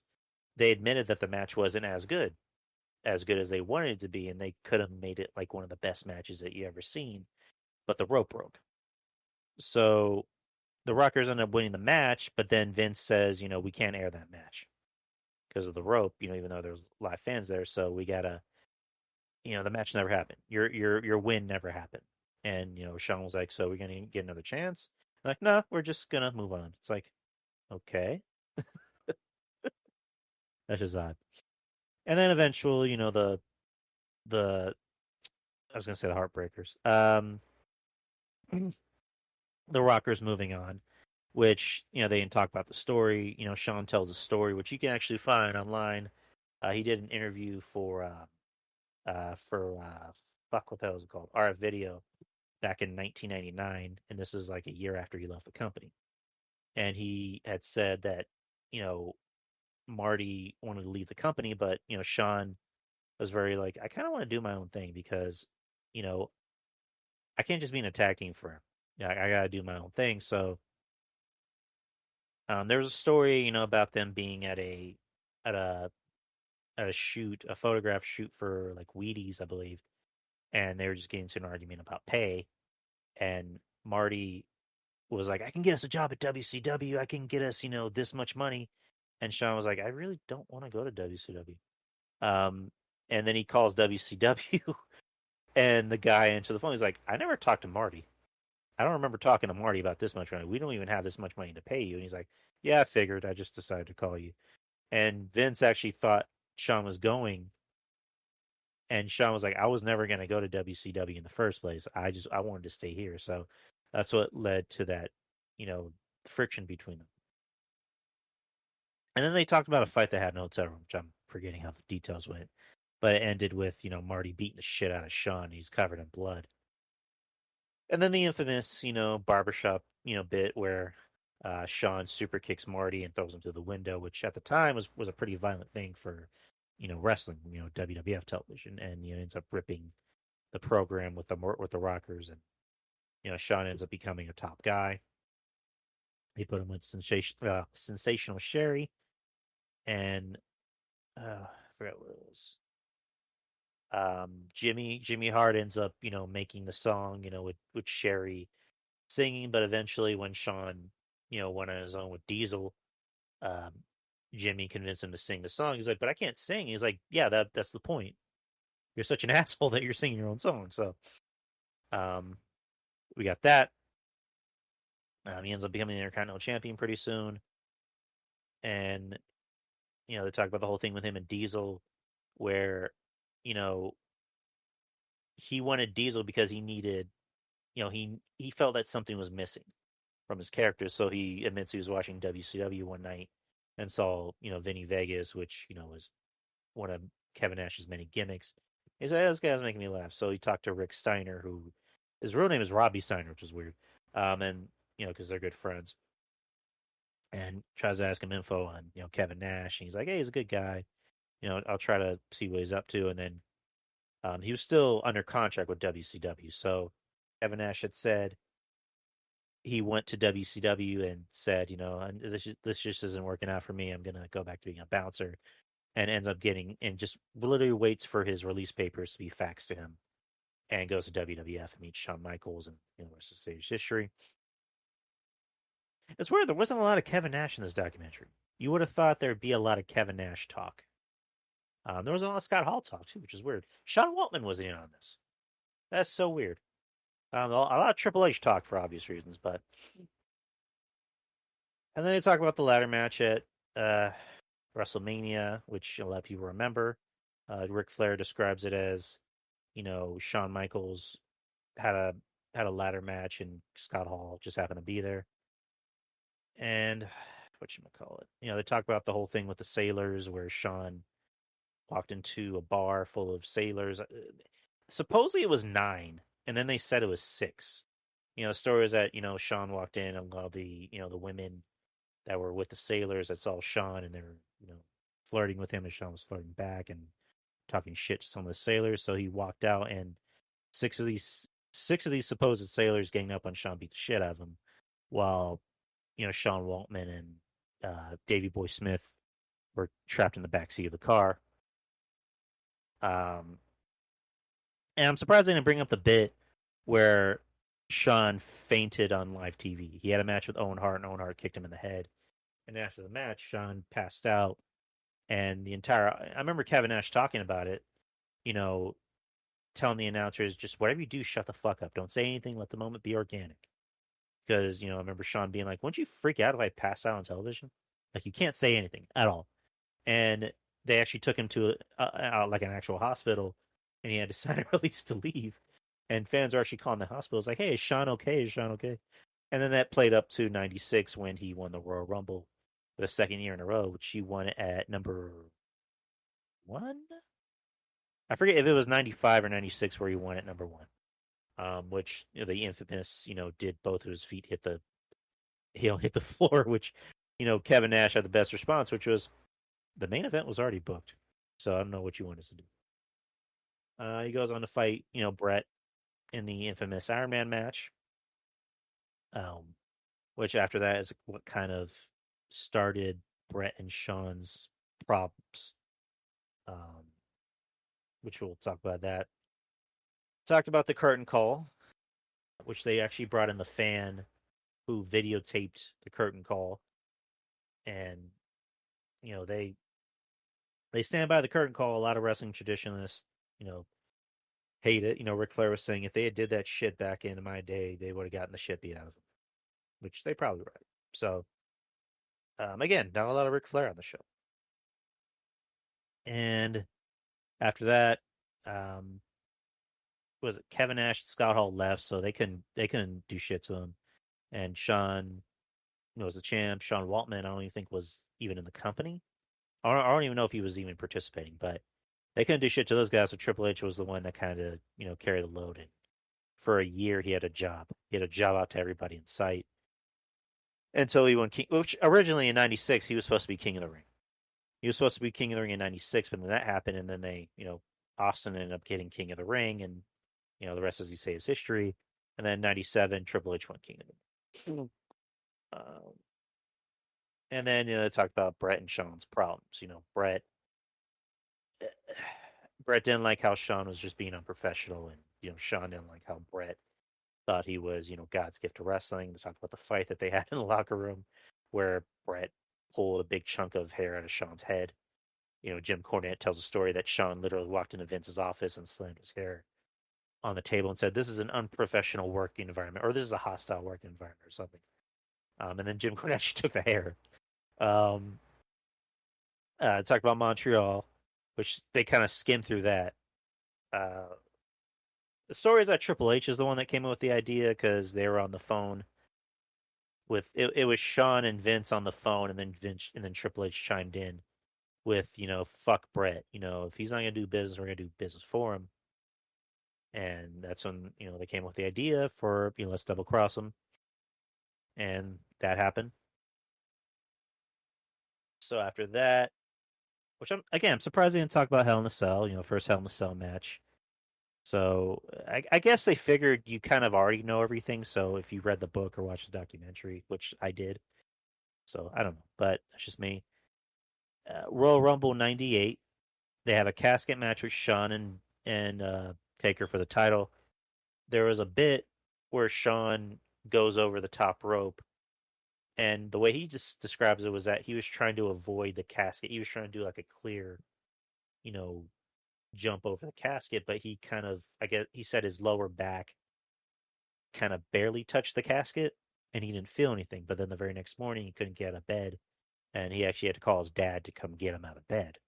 C: they admitted that the match wasn't as good as they wanted it to be, and they could have made it like one of the best matches that you ever seen, but the rope broke. So the Rockers end up winning the match, but then Vince says, we can't air that match because of the rope, even though there's live fans there. So we gotta, the match never happened. Your win never happened. And Shawn was like, so we're gonna get another chance. I'm like, no, we're just gonna move on. It's like, okay, that's just odd. And then eventually, the I was gonna say the Heartbreakers, the Rockers moving on, which they didn't talk about the story. Shawn tells a story which you can actually find online. He did an interview for fuck, what the hell is it called? RF Video back in 1999, and this is like a year after he left the company. And he had said that Marty wanted to leave the company, but Shawn was very like, I kind of want to do my own thing because I can't just be in a tag team for him. I got to do my own thing. So there was a story about them being at a shoot, a photograph shoot for like Wheaties, I believe, and they were just getting into an argument about pay. And Marty was like, I can get us a job at WCW. I can get us, this much money. And Shawn was like, I really don't want to go to WCW. And then he calls WCW, and the guy answers the phone. He's like, I never talked to Marty. I don't remember talking to Marty about this much money. We don't even have this much money to pay you. And he's like, yeah, I figured. I just decided to call you. And Vince actually thought Shawn was going. And Shawn was like, I was never going to go to WCW in the first place. I wanted to stay here. So that's what led to that, friction between them. And then they talked about a fight they had in a hotel room, which I'm forgetting how the details went. But it ended with, Marty beating the shit out of Shawn. He's covered in blood. And then the infamous, barbershop, bit where Shawn super kicks Marty and throws him through the window, which at the time was a pretty violent thing for, wrestling, WWF television, and ends up ripping the program with the Rockers, and Shawn ends up becoming a top guy. They put him with Sensational Sherry, and I forgot what it was. Jimmy Hart ends up, making the song, with Sherry singing, but eventually when Shawn, went on his own with Diesel, Jimmy convinced him to sing the song. He's like, but I can't sing. He's like, yeah, that's the point. You're such an asshole that you're singing your own song. So, we got that. He ends up becoming the Intercontinental Champion pretty soon. And, they talk about the whole thing with him and Diesel where, he wanted Diesel because he needed, he felt that something was missing from his character. So he admits he was watching WCW one night and saw, Vinny Vegas, which, was one of Kevin Nash's many gimmicks. He's like, this guy's making me laugh. So he talked to Rick Steiner, who his real name is Robbie Steiner, which is weird. And, because they're good friends. And tries to ask him info on, Kevin Nash. And he's like, hey, he's a good guy. I'll try to see what he's up to. And then he was still under contract with WCW. So Kevin Nash had said he went to WCW and said, this just isn't working out for me. I'm going to go back to being a bouncer. And ends up getting, and just literally waits for his release papers to be faxed to him, and goes to WWF and meets Shawn Michaels, and the rest of the stage history. It's weird, there wasn't a lot of Kevin Nash in this documentary. You would have thought there'd be a lot of Kevin Nash talk. There was a lot of Scott Hall talk too, which is weird. Sean Waltman wasn't in on this. That's so weird. A lot of Triple H talk for obvious reasons, but. And then they talk about the ladder match at WrestleMania, which a lot of people remember. Ric Flair describes it as, Shawn Michaels had a ladder match and Scott Hall just happened to be there. And whatchamacallit, they talk about the whole thing with the sailors where Shawn walked into a bar full of sailors. Supposedly it was 9, and then they said it was 6. The story is that Shawn walked in, and a lot of the the women that were with the sailors that saw Shawn, and they were flirting with him, and Shawn was flirting back and talking shit to some of the sailors. So he walked out, and six of these supposed sailors ganged up on Shawn, beat the shit out of him, while Sean Waltman and Davy Boy Smith were trapped in the back seat of the car. And I'm surprised they didn't bring up the bit where Shawn fainted on live TV. He had a match with Owen Hart, and Owen Hart kicked him in the head. And after the match, Shawn passed out, and I remember Kevin Nash talking about it, telling the announcers, just whatever you do, shut the fuck up. Don't say anything. Let the moment be organic. Because, I remember Shawn being like, wouldn't you freak out if I pass out on television? Like, you can't say anything at all. And they actually took him to like an actual hospital, and he had to sign a release to leave. And fans are actually calling the hospital. It's like, hey, is Shawn okay? Is Shawn okay? And then that played up to 96 when he won the Royal Rumble for the second year in a row, which he won at number 1? I forget if it was 95 or 96 where he won at number 1. Which the infamous, did both of his feet hit the floor, which, Kevin Nash had the best response, which was the main event was already booked. So I don't know what you want us to do. He goes on to fight, Brett in the infamous Iron Man match. Which after that is what kind of started Brett and Shawn's problems. Which we'll talk about that. Talked about the curtain call, which they actually brought in the fan who videotaped the curtain call, and they stand by the curtain call. A lot of wrestling traditionalists, hate it. Ric Flair was saying if they had did that shit back in my day, they would have gotten the shit beat out of them, which they probably right. So, again, not a lot of Ric Flair on the show. And after that, was it Kevin Nash and Scott Hall left, so they couldn't do shit to him. And Shawn was the champ. Sean Waltman, I don't even think was even in the company. I don't even know if he was even participating, but they couldn't do shit to those guys. So Triple H was the one that kind of carried the load. And for a year, he had a job. He had a job out to everybody in sight until he won King. Which originally in '96 he was supposed to be King of the Ring. He was supposed to be King of the Ring in '96, but then that happened, and then they, Austin ended up getting King of the Ring, and the rest, as you say, is history. And then '97, Triple H won King of the Ring. And then they talked about Brett and Shawn's problems. Brett didn't like how Shawn was just being unprofessional, and Shawn didn't like how Brett thought he was God's gift to wrestling. They talked about the fight that they had in the locker room, where Brett pulled a big chunk of hair out of Shawn's head. Jim Cornette tells a story that Shawn literally walked into Vince's office and slammed his hair on the table and said, "This is an unprofessional working environment," or "This is a hostile working environment," or something. And then Jim Cornette actually took the hair. Talked about Montreal, which they kind of skimmed through that. The story is that Triple H is the one that came up with the idea, because they were on the phone with it was Shawn and Vince on the phone, and then Triple H chimed in with fuck Brett. If he's not gonna do business, we're gonna do business for him. And that's when they came up with the idea for let's double cross him, and that happened. So after that, which I'm surprised they didn't talk about Hell in a Cell, first Hell in a Cell match. So I guess they figured you kind of already know everything. So if you read the book or watched the documentary, which I did, so I don't know, but that's just me. Royal Rumble '98, they have a casket match with Shawn and Taker for the title. There was a bit where Shawn goes over the top rope, and the way he just describes it was that he was trying to avoid the casket. He was trying to do like a clear, jump over the casket, but he kind of, I guess he said his lower back kind of barely touched the casket, and he didn't feel anything. But then the very next morning, he couldn't get out of bed, and he actually had to call his dad to come get him out of bed.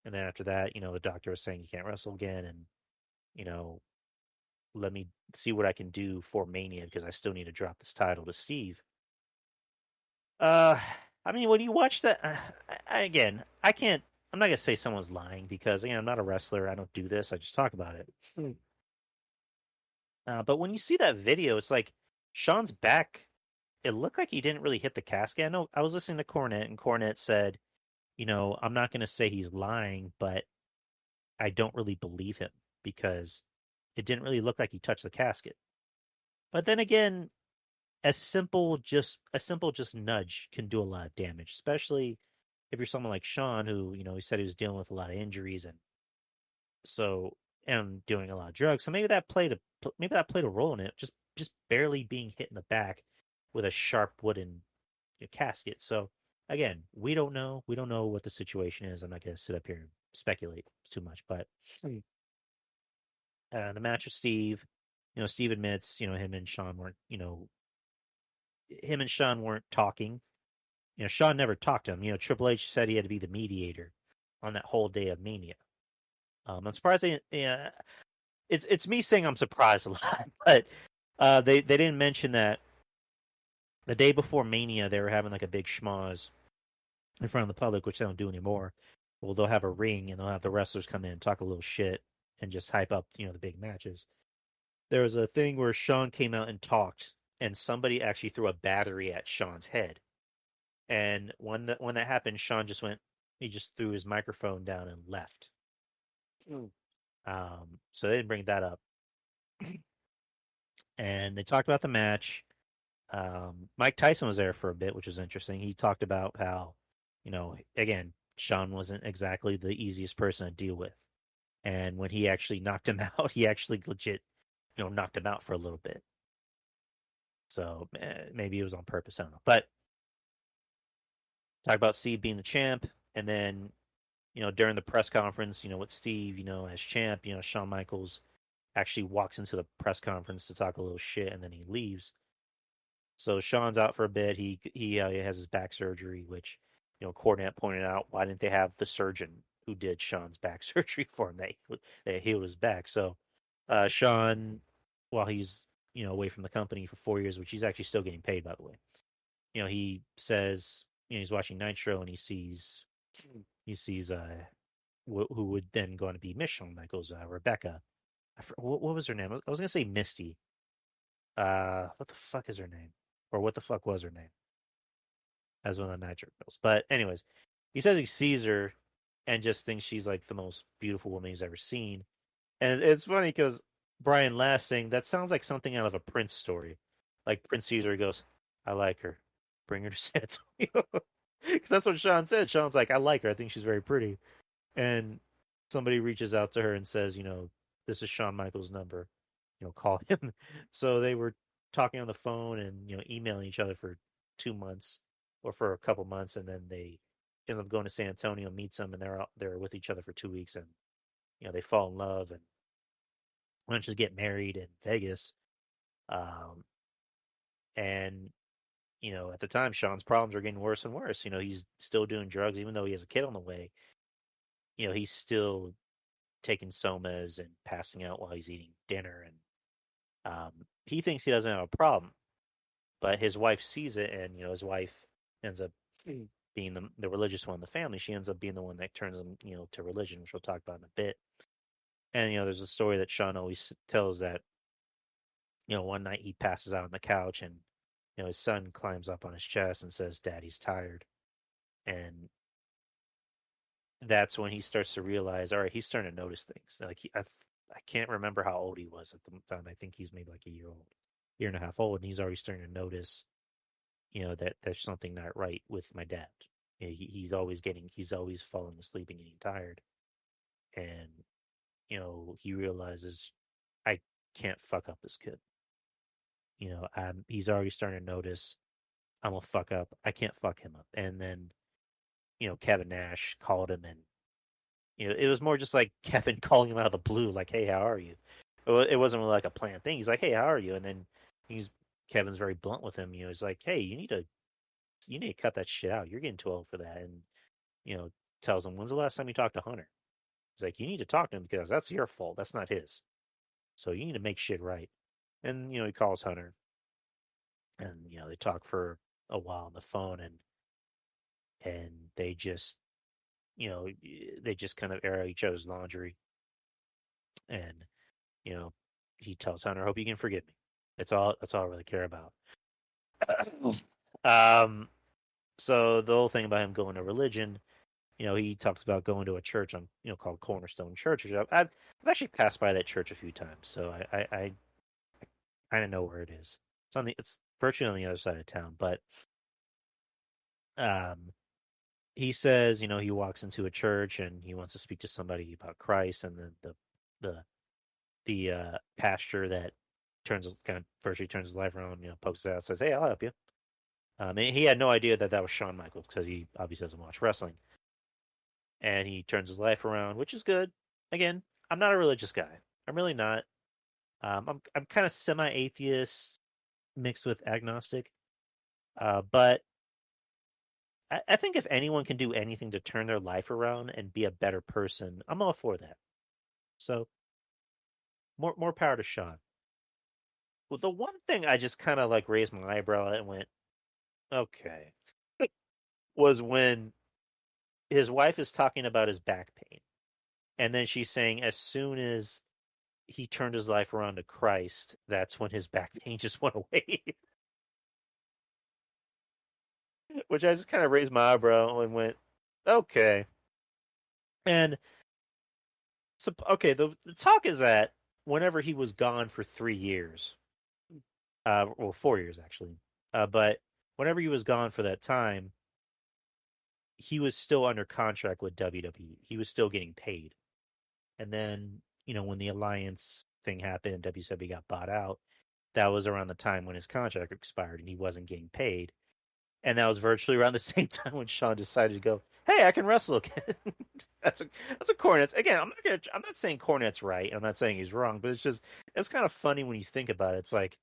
C: And then after that, the doctor was saying you can't wrestle again, and let me see what I can do for Mania, because I still need to drop this title to Steve. I mean, when you watch that, I can't. I'm not gonna say someone's lying, because I'm not a wrestler. I don't do this. I just talk about it. But when you see that video, it's like Sean's back. It looked like he didn't really hit the casket. I know I was listening to Cornette, and Cornette said, I'm not going to say he's lying, but I don't really believe him because it didn't really look like he touched the casket. But then again, a simple just nudge can do a lot of damage, especially if you're someone like Sean, who he said he was dealing with a lot of injuries and doing a lot of drugs. So maybe that played a role in it. Just barely being hit in the back with a sharp wooden casket. So again, we don't know. We don't know what the situation is. I'm not going to sit up here and speculate too much, but the match with Steve, Steve admits, him and Sean weren't talking. Sean never talked to him. Triple H said he had to be the mediator on that whole day of Mania. I'm surprised it's me saying I'm surprised a lot, but they didn't mention that the day before Mania they were having like a big schmoz in front of the public, which they don't do anymore. Well, they'll have a ring and they'll have the wrestlers come in and talk a little shit and just hype up the big matches. There was a thing where Sean came out and talked, and somebody actually threw a battery at Sean's head. And when that happened, Sean he just threw his microphone down and left. So they didn't bring that up. And they talked about the match. Mike Tyson was there for a bit, which was interesting. He talked about how, again, Sean wasn't exactly the easiest person to deal with. And when he actually knocked him out, he actually legit, knocked him out for a little bit. So maybe it was on purpose. I don't know. But talk about Steve being the champ. And then, during the press conference, with Steve, as champ, Shawn Michaels actually walks into the press conference to talk a little shit, and then he leaves. So Sean's out for a bit. He has his back surgery, which, Cornette pointed out, why didn't they have the surgeon who did Sean's back surgery for him that healed his back? So Sean, while he's, away from the company for 4 years, which he's actually still getting paid, by the way, he says, he's watching Nitro and he sees who would then go on to be Miss Shawn Michaels, Rebecca. What was her name? I was going to say Misty. What the fuck is her name? Or what the fuck was her name? As one of the Nitro girls. But anyways, he says he sees her and just thinks she's like the most beautiful woman he's ever seen. And it's funny because Brian Last saying that sounds like something out of a Prince story. Like Prince sees her, he goes, I like her. Bring her to San Antonio. Because that's what Sean said. Sean's like, I like her. I think she's very pretty. And somebody reaches out to her and says, this is Shawn Michaels' number. Call him. So they were talking on the phone and, emailing each other for 2 months or for a couple months. And then they end up going to San Antonio, meets them, and they're with each other for 2 weeks. And, they fall in love and eventually get married in Vegas. And, at the time, Sean's problems are getting worse and worse. He's still doing drugs, even though he has a kid on the way. He's still taking somas and passing out while he's eating dinner. And he thinks he doesn't have a problem, but his wife sees it, and, his wife ends up being the religious one in the family. She ends up being the one that turns him, to religion, which we'll talk about in a bit. And, there's a story that Sean always tells that, one night he passes out on the couch and, his son climbs up on his chest and says, Daddy's tired. And that's when he starts to realize, all right, he's starting to notice things. Like I can't remember how old he was at the time. I think he's maybe like a year and a half old, and he's already starting to notice, that there's something not right with my dad. He's always falling asleep and getting tired. And, he realizes I can't fuck up this kid. He's already starting to notice I'm a fuck up. I can't fuck him up. And then, Kevin Nash called him, and, it was more just like Kevin calling him out of the blue, like, hey, how are you? It wasn't really like a planned thing. He's like, hey, how are you? And then Kevin's very blunt with him. He's like, hey, you need to cut that shit out. You're getting too old for that. And, tells him, when's the last time you talked to Hunter? He's like, you need to talk to him because that's your fault. That's not his. So you need to make shit right. And, he calls Hunter. And, they talk for a while on the phone, and they just, they just kind of air out each other's laundry. And, he tells Hunter, "I hope you can forgive me." That's all. That's all I really care about. um, so the whole thing about him going to religion, he talks about going to a church on, called Cornerstone Church. I've actually passed by that church a few times, so I kind of know where it is. It's virtually on the other side of town, but um, he says, he walks into a church and he wants to speak to somebody about Christ, and then the pastor that virtually turns his life around, pokes his out, says, "Hey, I'll help you." And he had no idea that was Shawn Michaels because he obviously doesn't watch wrestling, and he turns his life around, which is good. Again, I'm not a religious guy. I'm really not. I'm kind of semi-atheist mixed with agnostic, but I think if anyone can do anything to turn their life around and be a better person, I'm all for that. So more power to Shawn. Well, the one thing I just kind of like raised my eyebrow at and went, okay, was when his wife is talking about his back pain, and then she's saying as soon as he turned his life around to Christ, that's when his back pain just went away. Which I just kind of raised my eyebrow and went, okay. And so, okay, the talk is that whenever he was gone for 3 years, well, 4 years actually, but whenever he was gone for that time, he was still under contract with WWE. He was still getting paid. And then, when the Alliance thing happened, WWE got bought out. That was around the time when his contract expired and he wasn't getting paid. And that was virtually around the same time when Shawn decided to go, "Hey, I can wrestle again." that's a Cornette's. Again, I'm not saying Cornette's right. I'm not saying he's wrong, but it's kind of funny when you think about it. It's like,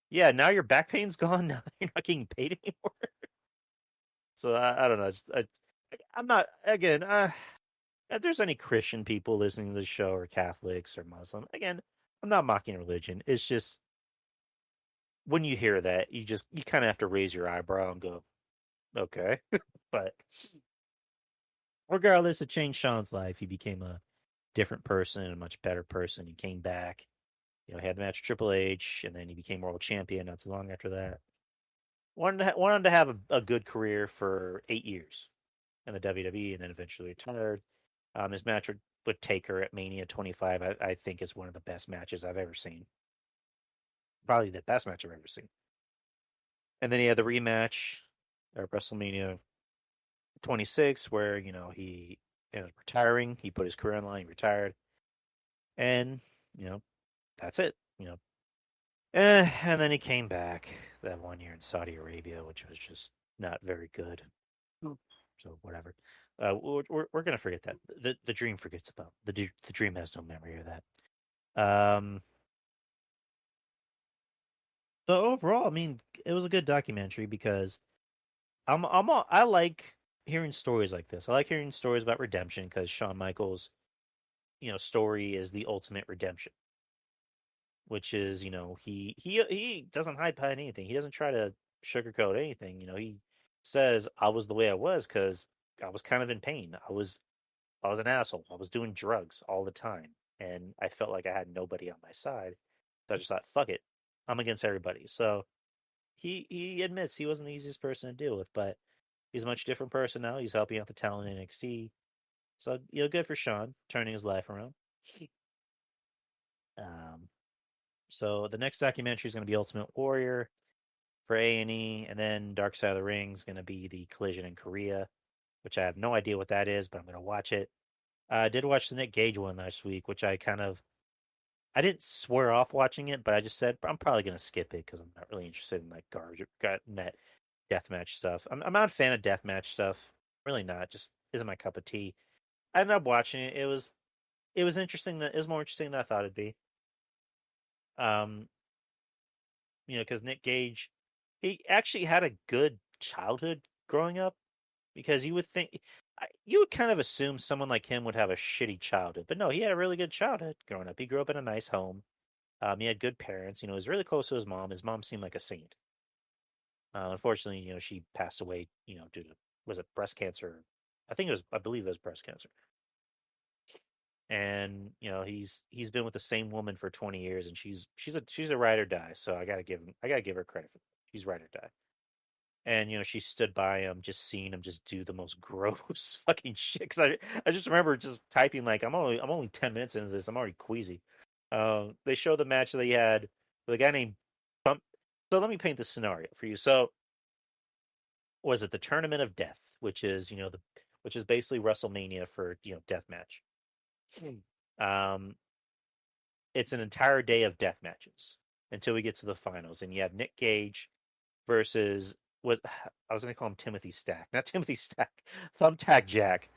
C: yeah, now your back pain's gone. Now you're not getting paid anymore. So I don't know. I'm not, again. If there's any Christian people listening to the show, or Catholics or Muslim, again, I'm not mocking religion. It's just when you hear that, you kind of have to raise your eyebrow and go, okay. But regardless, it changed Shawn's life. He became a different person, a much better person. He came back, had the match with Triple H, and then he became world champion not too long after that. Wanted to have a good career for 8 years in the WWE, and then eventually retired. His match with Taker at Mania 25, I think, is one of the best matches I've ever seen. Probably the best match I've ever seen. And then he had the rematch at WrestleMania 26, where he ended up retiring. He put his career on the line. He retired, and that's it. And then he came back that 1 year in Saudi Arabia, which was just not very good. So whatever. We're gonna forget that. The dream forgets about the dream has no memory of that. So overall, I mean, it was a good documentary because I like hearing stories like this. I like hearing stories about redemption because Shawn Michaels, story is the ultimate redemption, which is, he doesn't hide behind anything. He doesn't try to sugarcoat anything. He says I was the way I was because I was kind of in pain. I was an asshole. I was doing drugs all the time, and I felt like I had nobody on my side. So I just thought, fuck it, I'm against everybody. So he admits he wasn't the easiest person to deal with, but he's a much different person now. He's helping out the talent in NXT. So good for Shawn turning his life around. Um, so the next documentary is going to be Ultimate Warrior for A&E, and then Dark Side of the Ring is going to be the Collision in Korea, which I have no idea what that is, but I'm going to watch it. I did watch the Nick Gage one last week, which I didn't swear off watching it, but I just said I'm probably going to skip it because I'm not really interested in like garbage, net deathmatch stuff. I'm not a fan of deathmatch stuff. Really not. Just isn't my cup of tea. I ended up watching it. It was interesting. It was more interesting than I thought it'd be. Um, because Nick Gage, he actually had a good childhood growing up. Because you would kind of assume someone like him would have a shitty childhood, but no, he had a really good childhood growing up. He grew up in a nice home. He had good parents. He was really close to his mom. His mom seemed like a saint. Unfortunately, she passed away, due to, was it breast cancer? I believe it was breast cancer. and he's been with the same woman for 20 years, and she's a ride or die. So I gotta give her credit for that. She's ride or die. And she stood by him, just seeing him just do the most gross fucking shit. Because I just remember just typing like I'm only 10 minutes into this. I'm already queasy. They show the match that he had with a guy named Bump. So let me paint the scenario for you. So was it the Tournament of Death, which is which is basically WrestleMania for death match. It's an entire day of death matches until we get to the finals, and you have Nick Gage versus I was going to call him Timothy Stack, not Timothy Stack, Thumbtack Jack,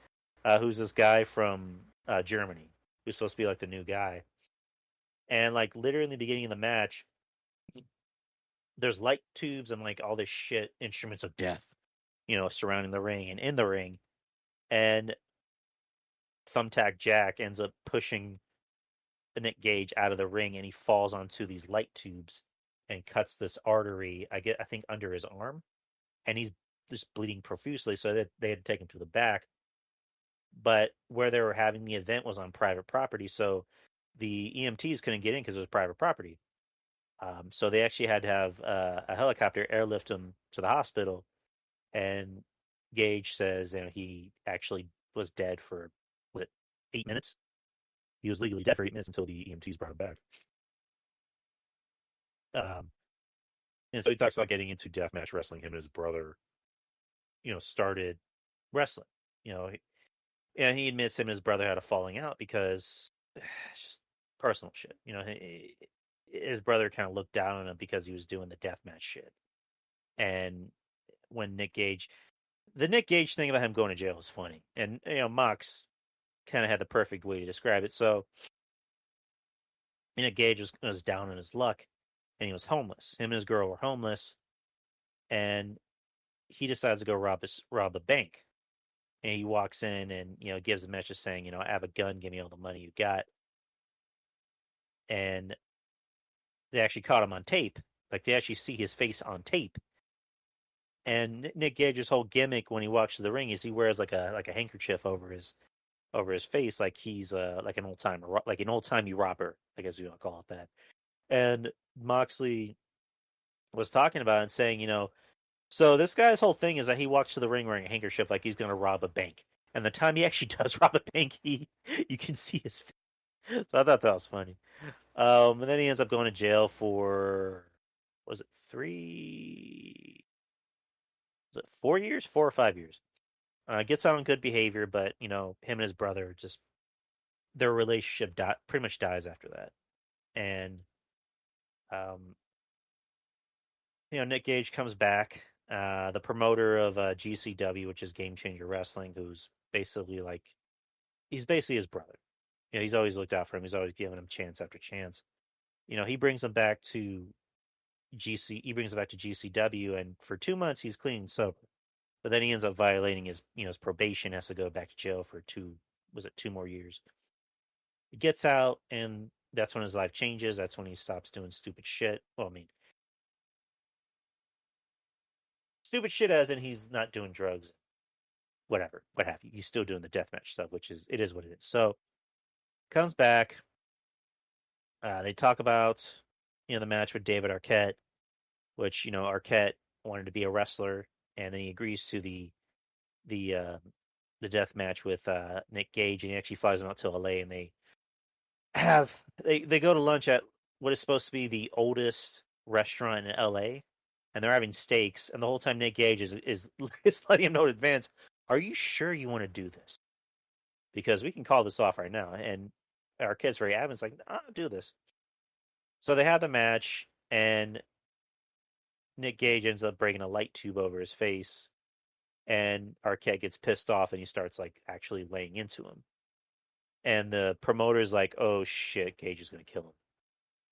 C: who's this guy from Germany who's supposed to be like the new guy. And like literally in the beginning of the match, there's light tubes and like all this shit, instruments of death, surrounding the ring and in the ring. And Thumbtack Jack ends up pushing Nick Gage out of the ring, and he falls onto these light tubes and cuts this artery, I think under his arm, and he's just bleeding profusely. So they had to take him to the back. But where they were having the event was on private property, so the EMTs couldn't get in because it was private property. So they actually had to have a helicopter airlift him to the hospital. And Gage says he actually was dead for 8 minutes. He was legally dead for 8 minutes until the EMTs brought him back. And so he talks about getting into deathmatch wrestling. Him and his brother, started wrestling. And he admits him and his brother had a falling out because it's just personal shit. His brother kind of looked down on him because he was doing the deathmatch shit. And when the Nick Gage thing about him going to jail was funny. And, Mox kind of had the perfect way to describe it. So, Gage was down on his luck, and he was homeless. Him and his girl were homeless, and he decides to go rob a bank. And he walks in and gives a message saying, I have a gun, give me all the money you got. And they actually caught him on tape. Like they actually see his face on tape. And Nick Gage's whole gimmick when he walks to the ring is he wears like a handkerchief over his face, like he's like an old timey robber, I guess you want to call it that. And Moxley was talking about it and saying, so this guy's whole thing is that he walks to the ring wearing a handkerchief like he's going to rob a bank. And the time he actually does rob a bank, you can see his face. So I thought that was funny. And then he ends up going to jail for, was it 4 years? 4 or 5 years. Gets out on good behavior, but, him and his brother just, their relationship pretty much dies after that. And, Nick Gage comes back. The promoter of GCW, which is Game Changer Wrestling, who's basically he's basically his brother. He's always looked out for him. He's always given him chance after chance. He brings him back to GCW, and for 2 months he's clean and sober. But then he ends up violating his probation, has to go back to jail for 2 more years. He gets out, and that's when his life changes. That's when he stops doing stupid shit. Well, I mean, stupid shit as in he's not doing drugs, what have you. He's still doing the deathmatch stuff, which is what it is. So comes back. They talk about the match with David Arquette, which Arquette wanted to be a wrestler, and then he agrees to the death match with Nick Gage, and he actually flies him out to LA, and they go to lunch at what is supposed to be the oldest restaurant in LA, and they're having steaks, and the whole time Nick Gage is letting him know in advance, are you sure you want to do this? Because we can call this off right now. And Arquette's very adamant. It's like, I'll do this. So they have the match, and Nick Gage ends up breaking a light tube over his face, and Arquette gets pissed off, and he starts actually laying into him. And the promoter's like, oh shit, Gage is going to kill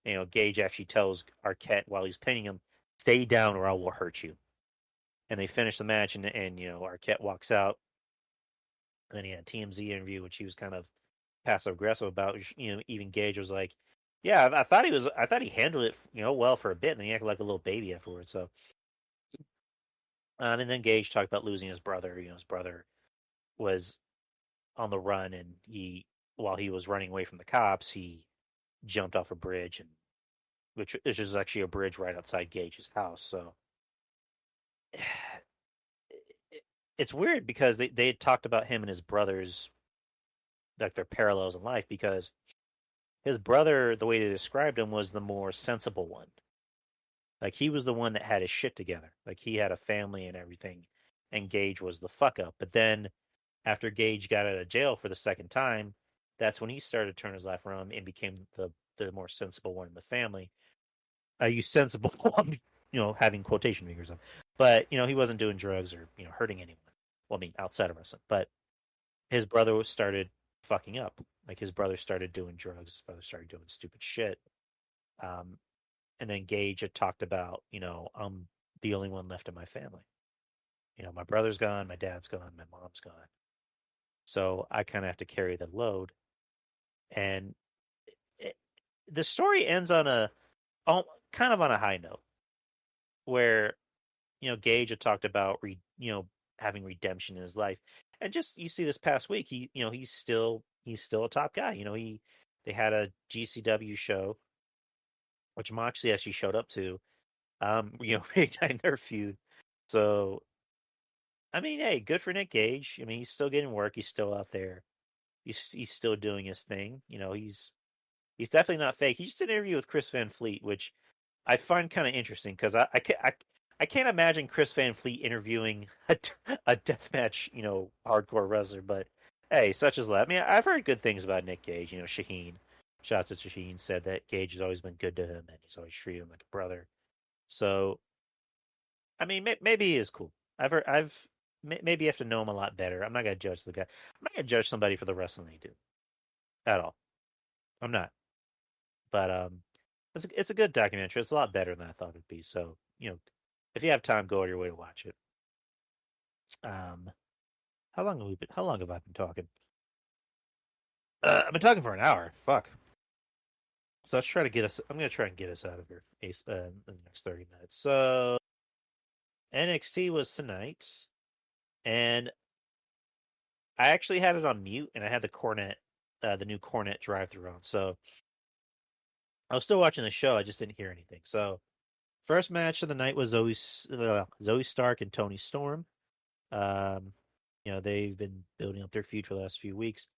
C: him. Gage actually tells Arquette while he's pinning him, stay down or I will hurt you. And they finish the match, and Arquette walks out. And then he had a TMZ interview, which he was kind of passive aggressive about. Even Gage was like, yeah, I thought he handled it, well for a bit, and then he acted like a little baby afterwards. So, and then Gage talked about losing his brother. His brother was on the run, and he while he was running away from the cops, he jumped off a bridge, and which is actually a bridge right outside Gage's house. So it's weird because they had talked about him and his brothers, like their parallels in life, because his brother, the way they described him, was the more sensible one. Like he was the one that had his shit together. Like he had a family and everything, and Gage was the fuck up. But then after Gage got out of jail for the second time, that's when he started to turn his life around and became the more sensible one in the family. I use sensible, having quotation fingers up, but he wasn't doing drugs or hurting anyone. Well, I mean, outside of wrestling, but his brother started fucking up. Like his brother started doing drugs. His brother started doing stupid shit. Um, and then Gage had talked about, I'm the only one left in my family. My brother's gone, my dad's gone, my mom's gone. So I kind of have to carry the load. And the story ends on kind of on a high note, where Gage had talked about having redemption in his life, and just you see this past week, he's still a top guy. They had a GCW show, which Moxley actually showed up to, reigniting their feud. So, I mean, hey, good for Nick Gage. I mean, he's still getting work. He's still out there. He's still doing his thing. He's definitely not fake. He just did an interview with Chris Van Fleet, which I find kind of interesting because I can't imagine Chris Van Fleet interviewing a deathmatch, hardcore wrestler. But hey, such is life. I mean, I've heard good things about Nick Gage. Shaheen, shout out to Shaheen, said that Gage has always been good to him and he's always treated him like a brother. So, I mean, maybe he is cool. Maybe you have to know him a lot better. I'm not gonna judge the guy. I'm not gonna judge somebody for the wrestling they do at all. I'm not. But it's a good documentary. It's a lot better than I thought it'd be. So if you have time, go out of your way to watch it. How long have I been talking? I've been talking for an hour. Fuck. So let's try to get us. I'm gonna try and get us out of here in the next 30 minutes. So NXT was tonight, and I actually had it on mute, and I had the new Cornet drive-through on. So I was still watching the show. I just didn't hear anything. So first match of the night was Zoe Stark and Toni Storm. They've been building up their feud for the last few weeks.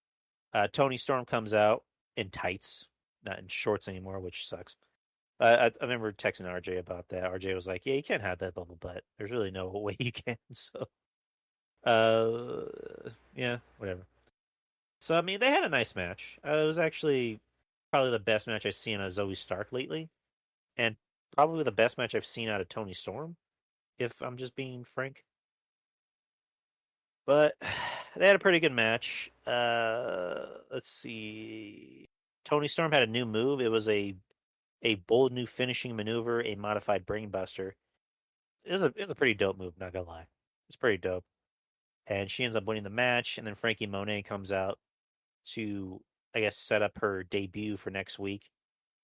C: Toni Storm comes out in tights, not in shorts anymore, which sucks. I remember texting RJ about that. RJ was like, "Yeah, you can't have that bubble butt. There's really no way you can." So, yeah, whatever. So I mean, they had a nice match. It was actually probably the best match I've seen out of Zoe Stark lately, and probably the best match I've seen out of Toni Storm, if I'm just being frank. But they had a pretty good match. Let's see. Toni Storm had a new move. It was a bold new finishing maneuver, a modified brainbuster. It was a pretty dope move, not gonna lie. It's pretty dope. And she ends up winning the match, and then Frankie Monet comes out to, I guess, set up her debut for next week.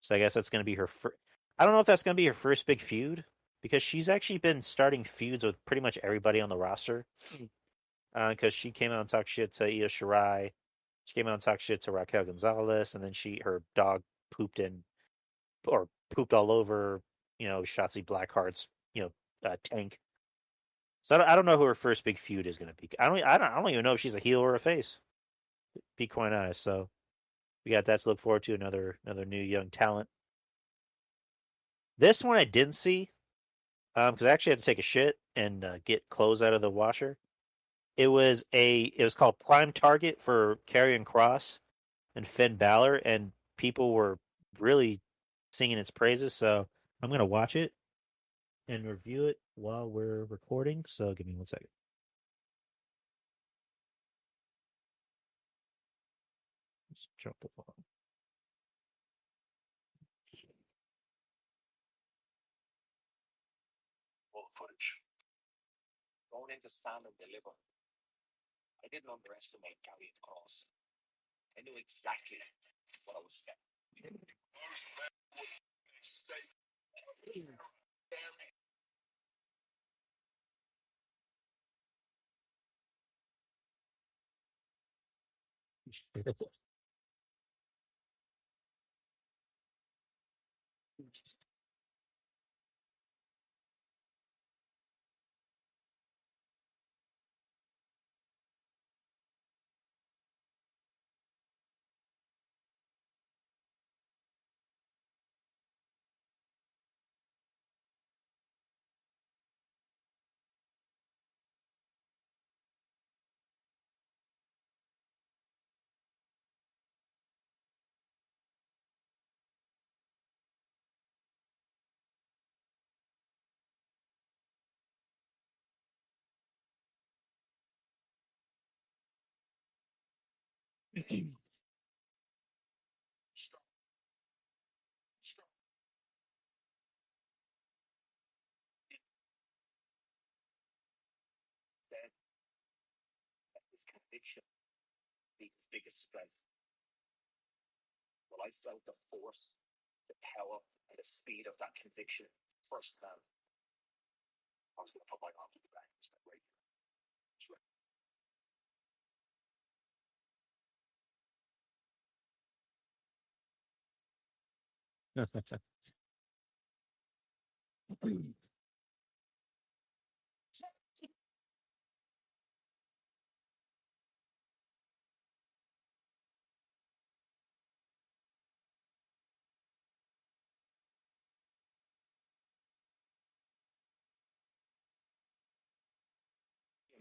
C: So I guess that's gonna be her first. I don't know if that's gonna be her first big feud, because she's actually been starting feuds with pretty much everybody on the roster. Because she came out and talked shit to Io Shirai. She came out and talked shit to Raquel Gonzalez, and then her dog pooped all over, Shotzi Blackheart's, tank. So I don't know who her first big feud is going to be. I don't even know if she's a heel or a face. To be quite honest. So we got that to look forward to. Another new young talent. This one I didn't see, because I actually had to take a shit and get clothes out of the washer. It was called Prime Target for Karrion Kross and Finn Balor, and people were really singing its praises. So I'm gonna watch it and review it while we're recording. So give me 1 second. Just drop the phone.
D: Footage. Going into stand and deliver. I didn't underestimate Karrion Kross. I knew exactly what I was getting. His conviction be his biggest strength. Well, I felt the force, the power, and the speed of that conviction firsthand. I was going to put my arm to the back and start right here. Him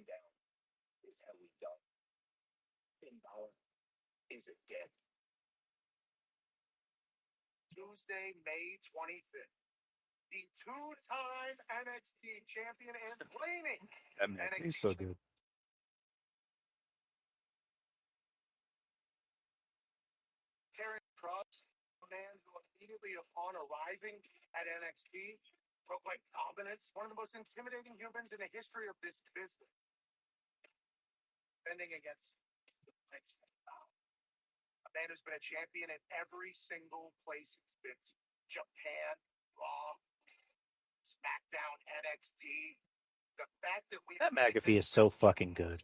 D: down is how we die. Finn Balor is a dead. Tuesday, May 25th. The two-time NXT champion and reigning
C: He's so good.
D: Karen Cross, a man who immediately upon arriving at NXT proclaimed dominance, one of the most intimidating humans in the history of this business. Defending against the Prince of Balor. A man who's been a champion in every single place he's been to. Japan, Raw, Smackdown, NXT. The fact that
C: That McAfee is so fucking good.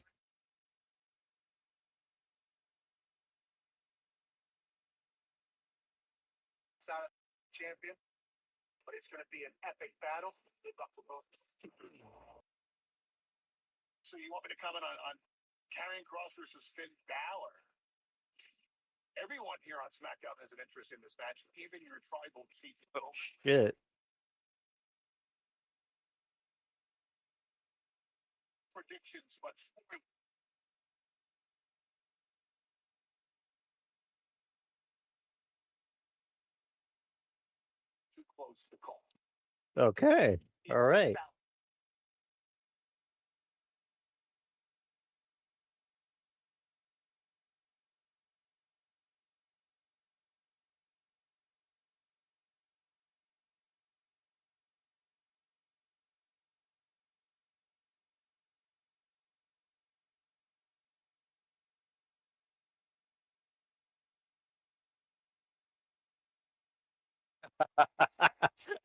D: Champion, but it's going to be an epic battle. Good luck to both. So you want me to comment on Karrion Kross versus Finn Balor? Everyone here on SmackDown has an interest in this match, even your tribal chief.
C: Oh shit!
D: Predictions, but too close to call.
C: Okay, all right.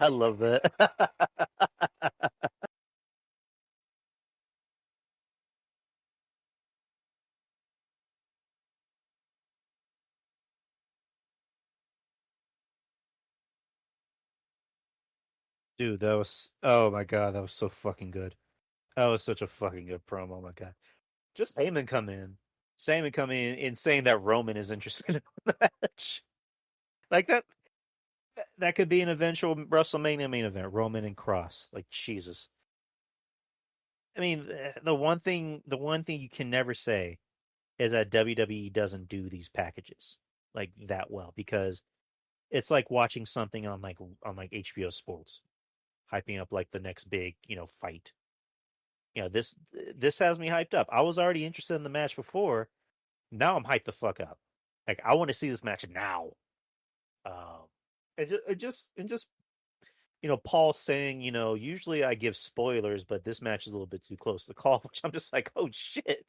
C: I love that. Dude, that was, oh my god, that was so fucking good. That was such a fucking good promo. Oh my god, just Heyman come in, Heyman come in and saying that Roman is interested in the match, like that. That could be an eventual WrestleMania main event, Roman and Cross. Like Jesus. I mean, the one thing you can never say is that WWE doesn't do these packages like that well, because it's like watching something on like HBO Sports, hyping up like the next big fight. This has me hyped up. I was already interested in the match before. Now I'm hyped the fuck up. Like I want to see this match now. And just Paul saying, usually I give spoilers, but this match is a little bit too close to call, which I'm just like, oh shit.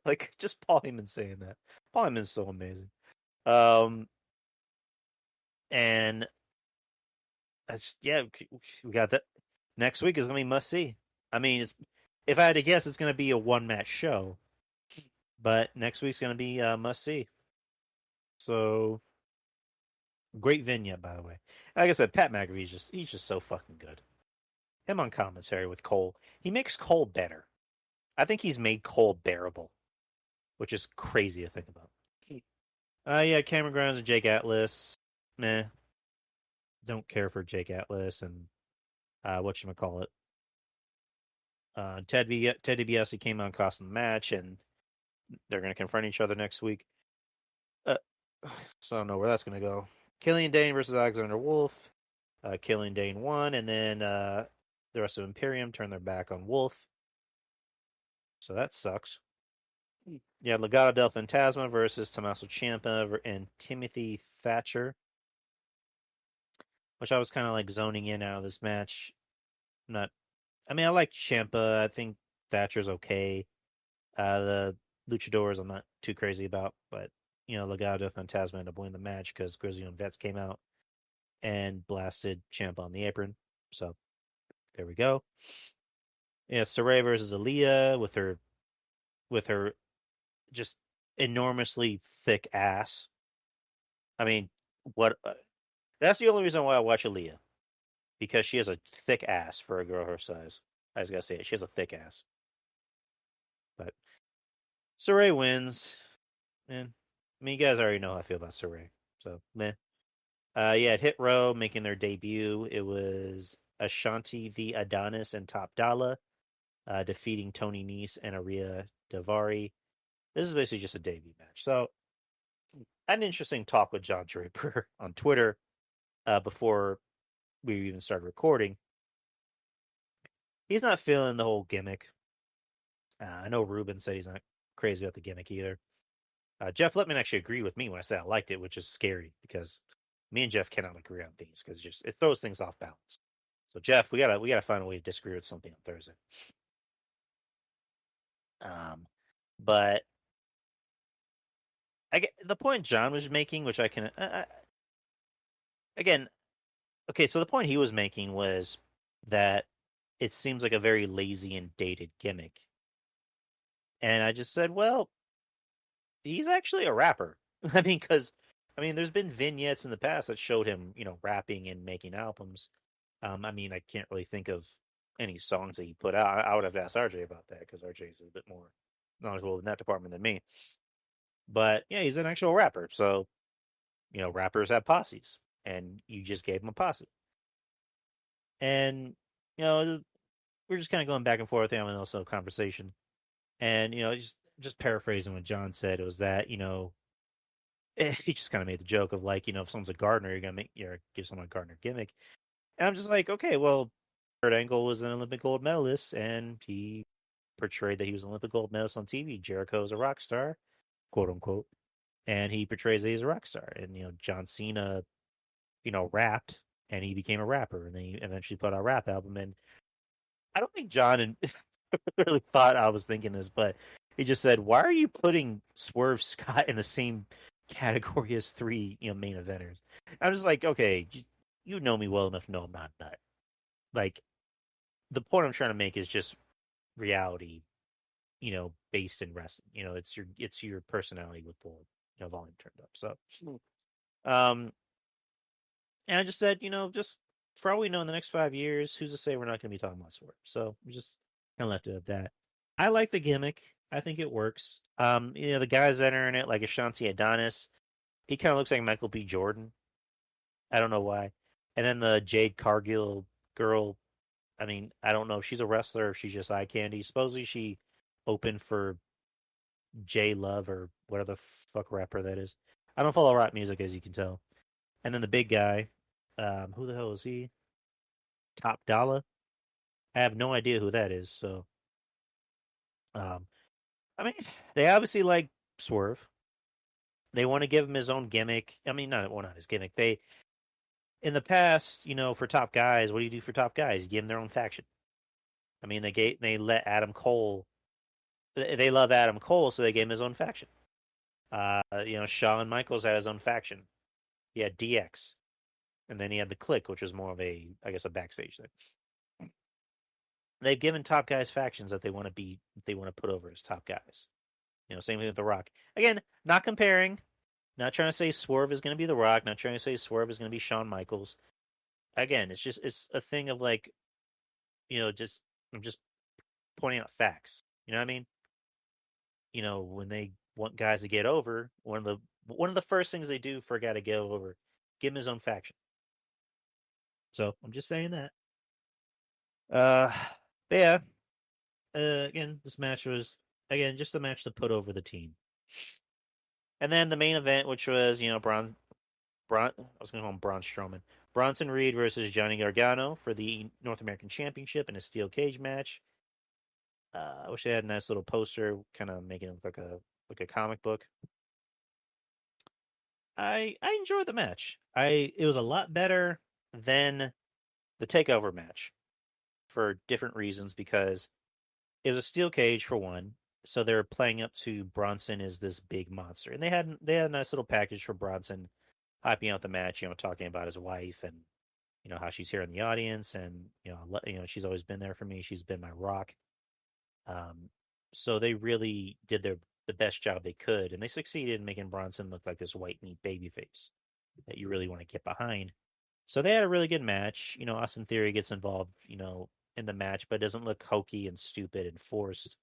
C: Like just Paul Heyman saying that. Paul Heyman is so amazing. And that's, yeah, we got that. Next week is gonna be must see. I mean, if I had to guess, it's gonna be a one match show, but next week's gonna be must see. So great vignette, by the way. Like I said, Pat McAfee he's just so fucking good. Him on commentary with Cole, he makes Cole better. I think he's made Cole bearable, which is crazy to think about. Yeah, Cameron Grimes and Jake Atlas. Meh. Don't care for Jake Atlas and whatchamacallit. Ted DiBiase came on costing the match, and they're going to confront each other next week. So I don't know where that's going to go. Killian Dane versus Alexander Wolf. Killian Dane won, and then the rest of Imperium turned their back on Wolf. So that sucks. Yeah, Legado del Fantasma versus Tommaso Ciampa and Timothy Thatcher, which I was kind of like zoning in out of this match. Not, I mean, I like Ciampa. I think Thatcher's okay. The Luchadors, I'm not too crazy about, but Legado del Fantasma ended up winning the match because Grizzly and Vets came out and blasted Ciampa on the apron. So there we go. Yeah, Saray versus Aaliyah with her just enormously thick ass. I mean, what? That's the only reason why I watch Aaliyah, because she has a thick ass for a girl her size. I just gotta say it. She has a thick ass. But Saray wins, and I mean, you guys already know how I feel about Saray. So meh. Yeah, it Hit Row making their debut. It was Ashanti the Adonis and Top Dollar defeating Tony Nese and Aria Davari. This is basically just a debut match. So, I had an interesting talk with John Draper on Twitter before we even started recording. He's not feeling the whole gimmick. I know Ruben said he's not crazy about the gimmick either. Jeff Lippman actually agreed with me when I said I liked it, which is scary because me and Jeff cannot agree on things because it throws things off balance. So Jeff, we gotta find a way to disagree with something on Thursday. But I get the point John was making, which I can again. Okay, so the point he was making was that it seems like a very lazy and dated gimmick, and I just said, well, he's actually a rapper. I mean, because there's been vignettes in the past that showed him, rapping and making albums. I mean, I can't really think of any songs that he put out. I would have to ask RJ about that because RJ is a bit more knowledgeable in that department than me. But yeah, he's an actual rapper. So, rappers have posses, and you just gave him a posse. And, we're just kind of going back and forth, and also conversation. And, just paraphrasing what John said, it was that, he just kind of made the joke of like, if someone's a gardener, you're give someone a gardener gimmick. And I'm just like, okay, well, Kurt Angle was an Olympic gold medalist, and he portrayed that he was an Olympic gold medalist on TV. Jericho's a rock star, quote unquote, and he portrays that he's a rock star. And John Cena, rapped, and he became a rapper, and then he eventually put out a rap album. And I don't think John really thought I was thinking this, but he just said, "Why are you putting Swerve Scott in the same category as three, main eventers?" I'm just like, okay, you know me well enough to know I'm not nut. Like, the point I'm trying to make is just reality, based in wrestling. It's your personality with the volume turned up. So, and I just said, just for all we know, in the next 5 years, who's to say we're not going to be talking about Swerve? So we just kind of left it at that. I like the gimmick. I think it works. The guys that are in it, like Ashanti Adonis, he kind of looks like Michael B. Jordan. I don't know why. And then the Jade Cargill girl, I don't know if she's a wrestler or if she's just eye candy. Supposedly she opened for J Love or whatever the fuck rapper that is. I don't follow rap music, as you can tell. And then the big guy, who the hell is he? Top Dollar? I have no idea who that is. So, they obviously like Swerve. They want to give him his own gimmick. Not his gimmick. They, in the past, for top guys, what do you do for top guys? You give them their own faction. They let Adam Cole. They love Adam Cole, so they gave him his own faction. Shawn Michaels had his own faction. He had DX, and then he had the Click, which was more of a backstage thing. They've given top guys factions that they want to put over as top guys. Same thing with The Rock. Again, not comparing. Not trying to say Swerve is going to be The Rock. Not trying to say Swerve is going to be Shawn Michaels. Again, it's a thing of like, I'm just pointing out facts. You know what I mean? When they want guys to get over, one of the first things they do for a guy to get over, give him his own faction. So I'm just saying that. But yeah. Again, this match was just a match to put over the team. And then the main event, which was I was going to call him Braun Strowman, Bronson Reed versus Johnny Gargano for the North American Championship in a steel cage match. I wish they had a nice little poster, kind of making it look like a comic book. I enjoyed the match. It was a lot better than the takeover match for different reasons, because it was a steel cage for one, so they were playing up to Bronson as this big monster, and they had a nice little package for Bronson, hyping out the match, talking about his wife and how she's here in the audience, and she's always been there for me. She's been my rock. So they really did the best job they could, and they succeeded in making Bronson look like this white meat babyface that you really want to get behind. So they had a really good match. Austin Theory gets involved, in the match, but it doesn't look hokey and stupid and forced.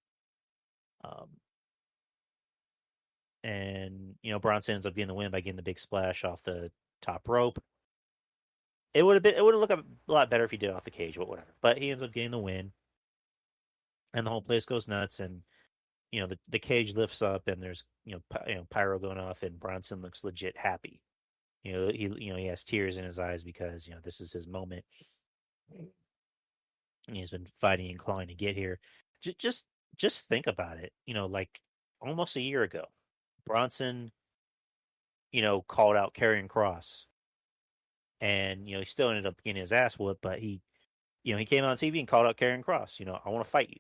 C: And Bronson ends up getting the win by getting the big splash off the top rope. It would have looked a lot better if he did it off the cage, but whatever. But he ends up getting the win, and the whole place goes nuts. And the cage lifts up, and there's pyro going off, and Bronson looks legit happy. He has tears in his eyes because this is his moment. And he's been fighting and clawing to get here. Just think about it. Like almost a year ago, Bronson, called out Karrion Kross, and he still ended up getting his ass whooped. But he came on TV and called out Karrion Kross. I want to fight you,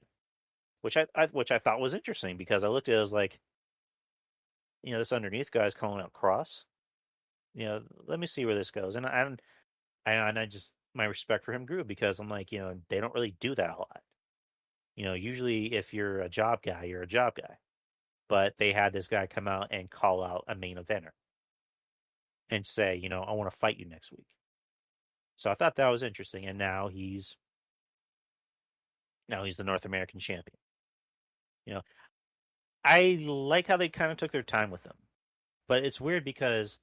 C: which I thought was interesting, because I looked at it as like, this underneath guy's calling out Kross. Let me see where this goes. And I just, my respect for him grew, because I'm like, they don't really do that a lot. Usually if you're a job guy, you're a job guy. But they had this guy come out and call out a main eventer and say, I want to fight you next week. So I thought that was interesting. And now he's the North American champion. I like how they kind of took their time with him. But it's weird because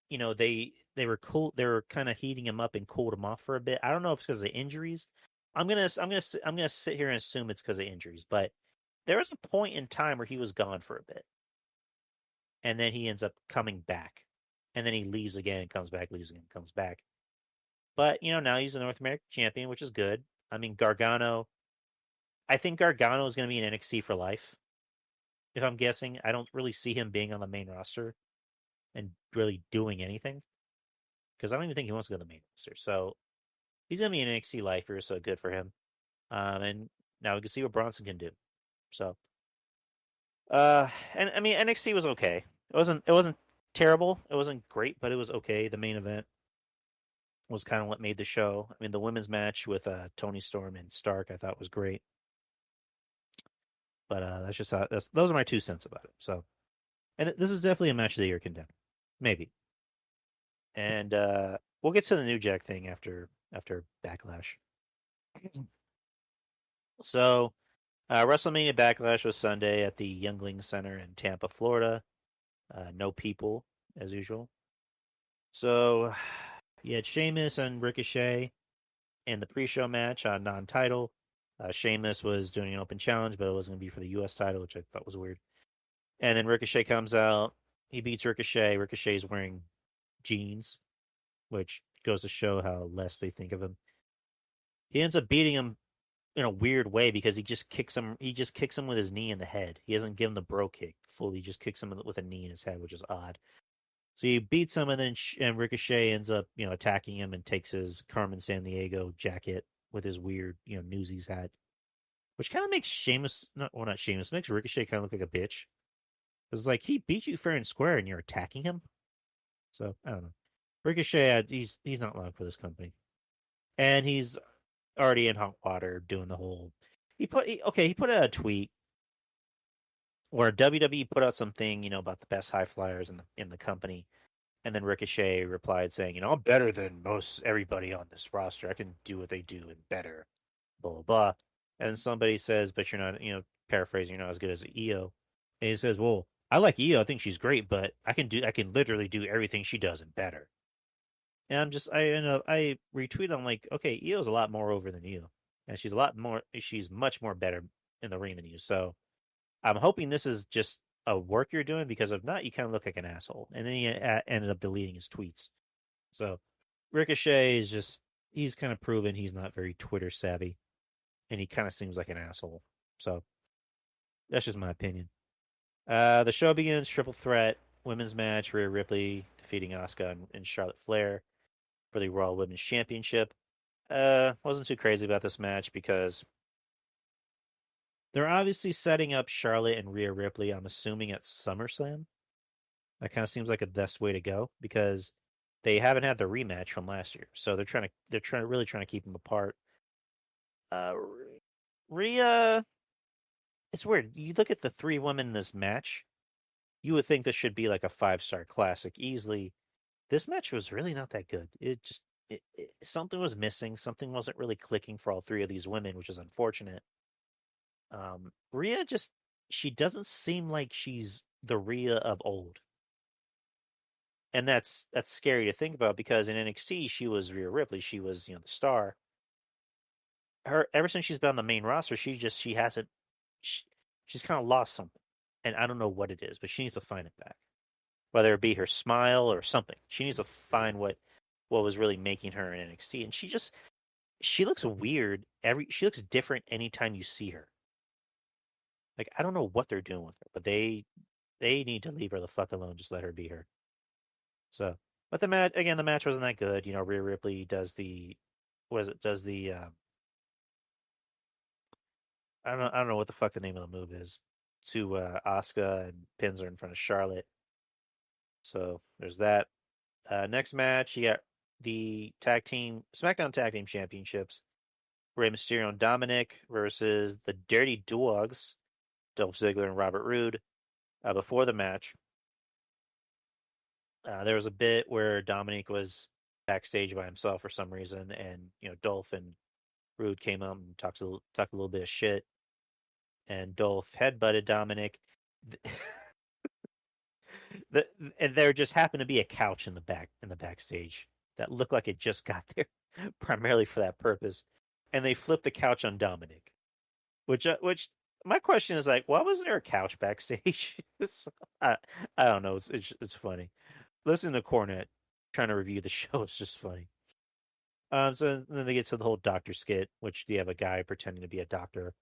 C: they were cool. They were kind of heating him up and cooled him off for a bit. I don't know if it's because of injuries. I'm gonna sit here and assume it's because of injuries. But there was a point in time where he was gone for a bit, and then he ends up coming back, and then he leaves again and comes back, leaves again, comes back. But now he's the North American champion, which is good. I mean, Gargano. I think Gargano is going to be in NXT for life. If I'm guessing, I don't really see him being on the main roster and really doing anything, because I don't even think he wants to go to the main roster. So he's going to be an NXT lifer, so good for him. And now we can see what Bronson can do. So, and I mean, NXT was okay. It wasn't terrible. It wasn't great, but it was okay. The main event was kind of what made the show. I mean, the women's match with Toni Storm and Stark, I thought was great. But those are my 2 cents about it. So, and this is definitely a match of the year contender, maybe. And we'll get to the New Jack thing after Backlash. So, WrestleMania Backlash was Sunday at the Youngling Center in Tampa, Florida. No people, as usual. So, you had Sheamus and Ricochet in the pre-show match on non-title. Sheamus was doing an open challenge, but it wasn't going to be for the U.S. title, which I thought was weird. And then Ricochet comes out. He beats Ricochet. Ricochet's wearing jeans, which goes to show how less they think of him. He ends up beating him in a weird way, because he just kicks him. He just kicks him with his knee in the head. He doesn't give him the bro kick fully. He just kicks him with a knee in his head, which is odd. So he beats him, and then and Ricochet ends up attacking him and takes his Carmen Sandiego jacket with his weird Newsies hat, which kind of makes Sheamus not Sheamus, makes Ricochet kind of look like a bitch. It's like, he beat you fair and square, and you're attacking him. So I don't know. Ricochet, he's not long for this company, and he's already in hot water doing the whole. He put out a tweet where WWE put out something about the best high flyers in the company, and then Ricochet replied saying, I'm better than most everybody on this roster. I can do what they do and better, blah blah blah. And somebody says, but you're not, paraphrasing, you're not as good as Io. And he says, well, I like Io. I think she's great, but I can literally do everything she does and better. And I retweeted. I'm like, okay, Io's a lot more over than you, and she's much more better in the ring than you. So I'm hoping this is just a work you're doing, because if not, you kind of look like an asshole. And then he ended up deleting his tweets. So Ricochet he's kind of proven he's not very Twitter savvy, and he kind of seems like an asshole. So that's just my opinion. The show begins triple threat women's match: Rhea Ripley defeating Asuka and Charlotte Flair for the Raw Women's Championship. Wasn't too crazy about this match because they're obviously setting up Charlotte and Rhea Ripley, I'm assuming, at SummerSlam. That kind of seems like a best way to go because they haven't had the rematch from last year, so really trying to keep them apart. Rhea, it's weird. You look at the three women in this match, you would think this should be like a 5-star classic easily. This match was really not that good. Something was missing. Something wasn't really clicking for all three of these women, which is unfortunate. Rhea she doesn't seem like she's the Rhea of old. And that's scary to think about because in NXT she was Rhea Ripley. She was, the star. Ever since she's been on the main roster, she's kind of lost something. And I don't know what it is, but she needs to find it back. Whether it be her smile or something. She needs to find what was really making her in NXT. And she looks weird. She looks different anytime you see her. Like, I don't know what they're doing with her, but they need to leave her the fuck alone. Just let her be her. So, but the match wasn't that good. Rhea Ripley does the I don't know what the fuck the name of the move is to Asuka and pins her in front of Charlotte. So there's that. Next match, you got the SmackDown Tag Team Championships. Rey Mysterio and Dominic versus the Dirty Dogs, Dolph Ziggler and Robert Roode. Before the match, there was a bit where Dominic was backstage by himself for some reason, and Dolph and Roode came up and talked a little bit of shit, and Dolph headbutted Dominic. And there just happened to be a couch in the backstage that looked like it just got there primarily for that purpose, and they flipped the couch on Dominic, which my question is like, why wasn't there a couch backstage? I don't know. It's funny. Listen to Cornette trying to review the show. It's just funny. So then they get to the whole doctor skit, which they have a guy pretending to be a doctor,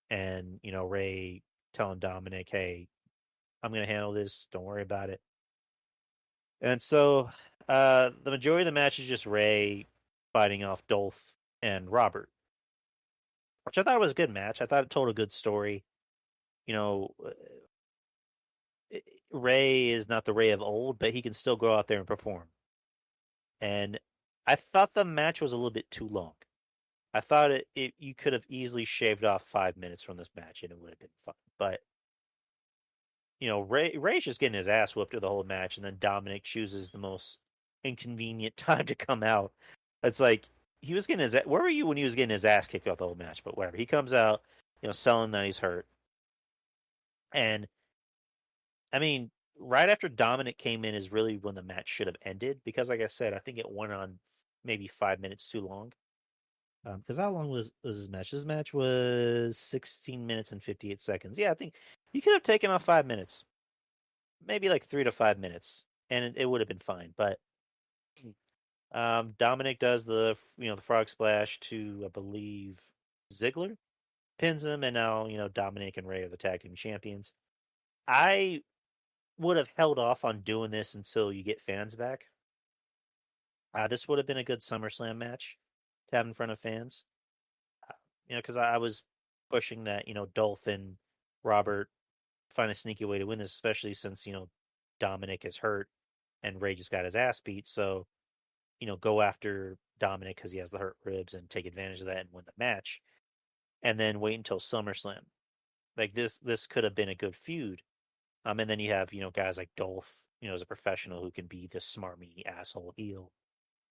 C: and Rey telling Dominic, "Hey, I'm going to handle this. Don't worry about it." And so the majority of the match is just Rey fighting off Dolph and Robert, which I thought was a good match. I thought it told a good story. Rey is not the Rey of old, but he can still go out there and perform. And I thought the match was a little bit too long. I thought you could have easily shaved off 5 minutes from this match and it would have been fun. But Ray's just getting his ass whooped through the whole match, and then Dominic chooses the most inconvenient time to come out. It's like he was getting where were you when he was getting his ass kicked out the whole match? But whatever. He comes out, selling that he's hurt. And I mean, right after Dominic came in is really when the match should have ended, because like I said, I think it went on maybe 5 minutes too long. Because how long was this match? This match was 16 minutes and 58 seconds. Yeah, I think you could have taken off 5 minutes, maybe like 3 to 5 minutes, and it would have been fine. But Dominic does the frog splash to, I believe, Ziggler, pins him, and now Dominic and Rey are the tag team champions. I would have held off on doing this until you get fans back. This would have been a good SummerSlam match to have in front of fans. Because I was pushing that, Dolph and Robert find a sneaky way to win this, especially since, Dominic is hurt and Rey just got his ass beat. So, go after Dominic because he has the hurt ribs and take advantage of that and win the match. And then wait until SummerSlam. Like this could have been a good feud. And then you have, guys like Dolph, as a professional who can be this smarmy asshole heel,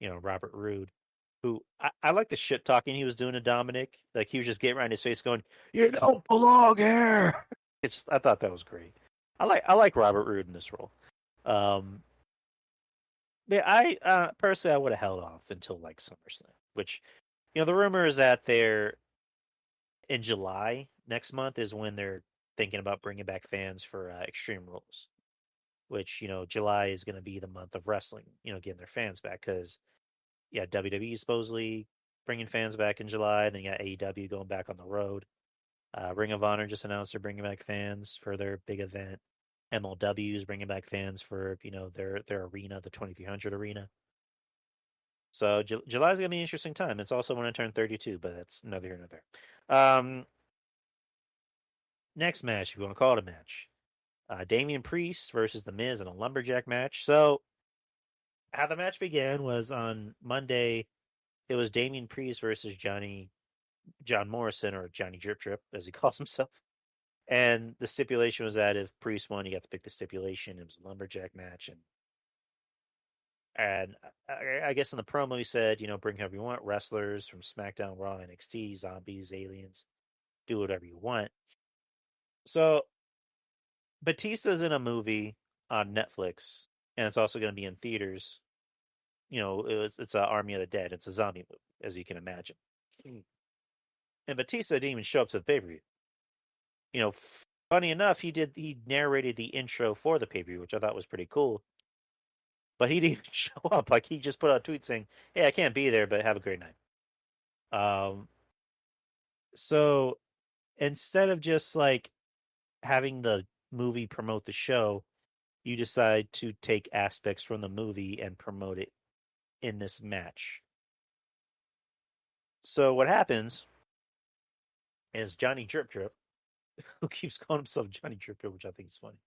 C: Robert Roode, who I like the shit talking he was doing to Dominic. Like he was just getting around his face going, "You don't belong here." I thought that was great. I like Robert Roode in this role. Yeah, I personally I would have held off until like SummerSlam, which, the rumor is that they're in July next month is when they're thinking about bringing back fans for Extreme Rules, which, July is going to be the month of wrestling, getting their fans back because, yeah, WWE is supposedly bringing fans back in July. Then you got AEW going back on the road. Ring of Honor just announced they're bringing back fans for their big event. MLW is bringing back fans for their arena, the 2300 arena. So July's gonna be an interesting time. It's also when I turn 32, but that's neither here nor there. Next match, if you want to call it a match, Damien Priest versus The Miz in a Lumberjack match. So how the match began was on Monday. It was Damien Priest versus John Morrison, or Johnny Drip Drip, as he calls himself. And the stipulation was that if Priest won, you got to pick the stipulation. It was a Lumberjack match, and I guess in the promo he said, bring whoever you want, wrestlers from SmackDown, Raw, NXT, zombies, aliens, do whatever you want. So Batista's in a movie on Netflix, and it's also going to be in theaters. It's an Army of the Dead. It's a zombie movie, as you can imagine. And Batista didn't even show up to the pay-per-view. Funny enough, he narrated the intro for the pay-per-view, which I thought was pretty cool. But he didn't show up. Like, he just put out a tweet saying, "Hey, I can't be there, but have a great night." So instead of just like having the movie promote the show, you decide to take aspects from the movie and promote it in this match. So what happens is Johnny Drip Drip, who keeps calling himself Johnny Drip Drip, which I think is funny.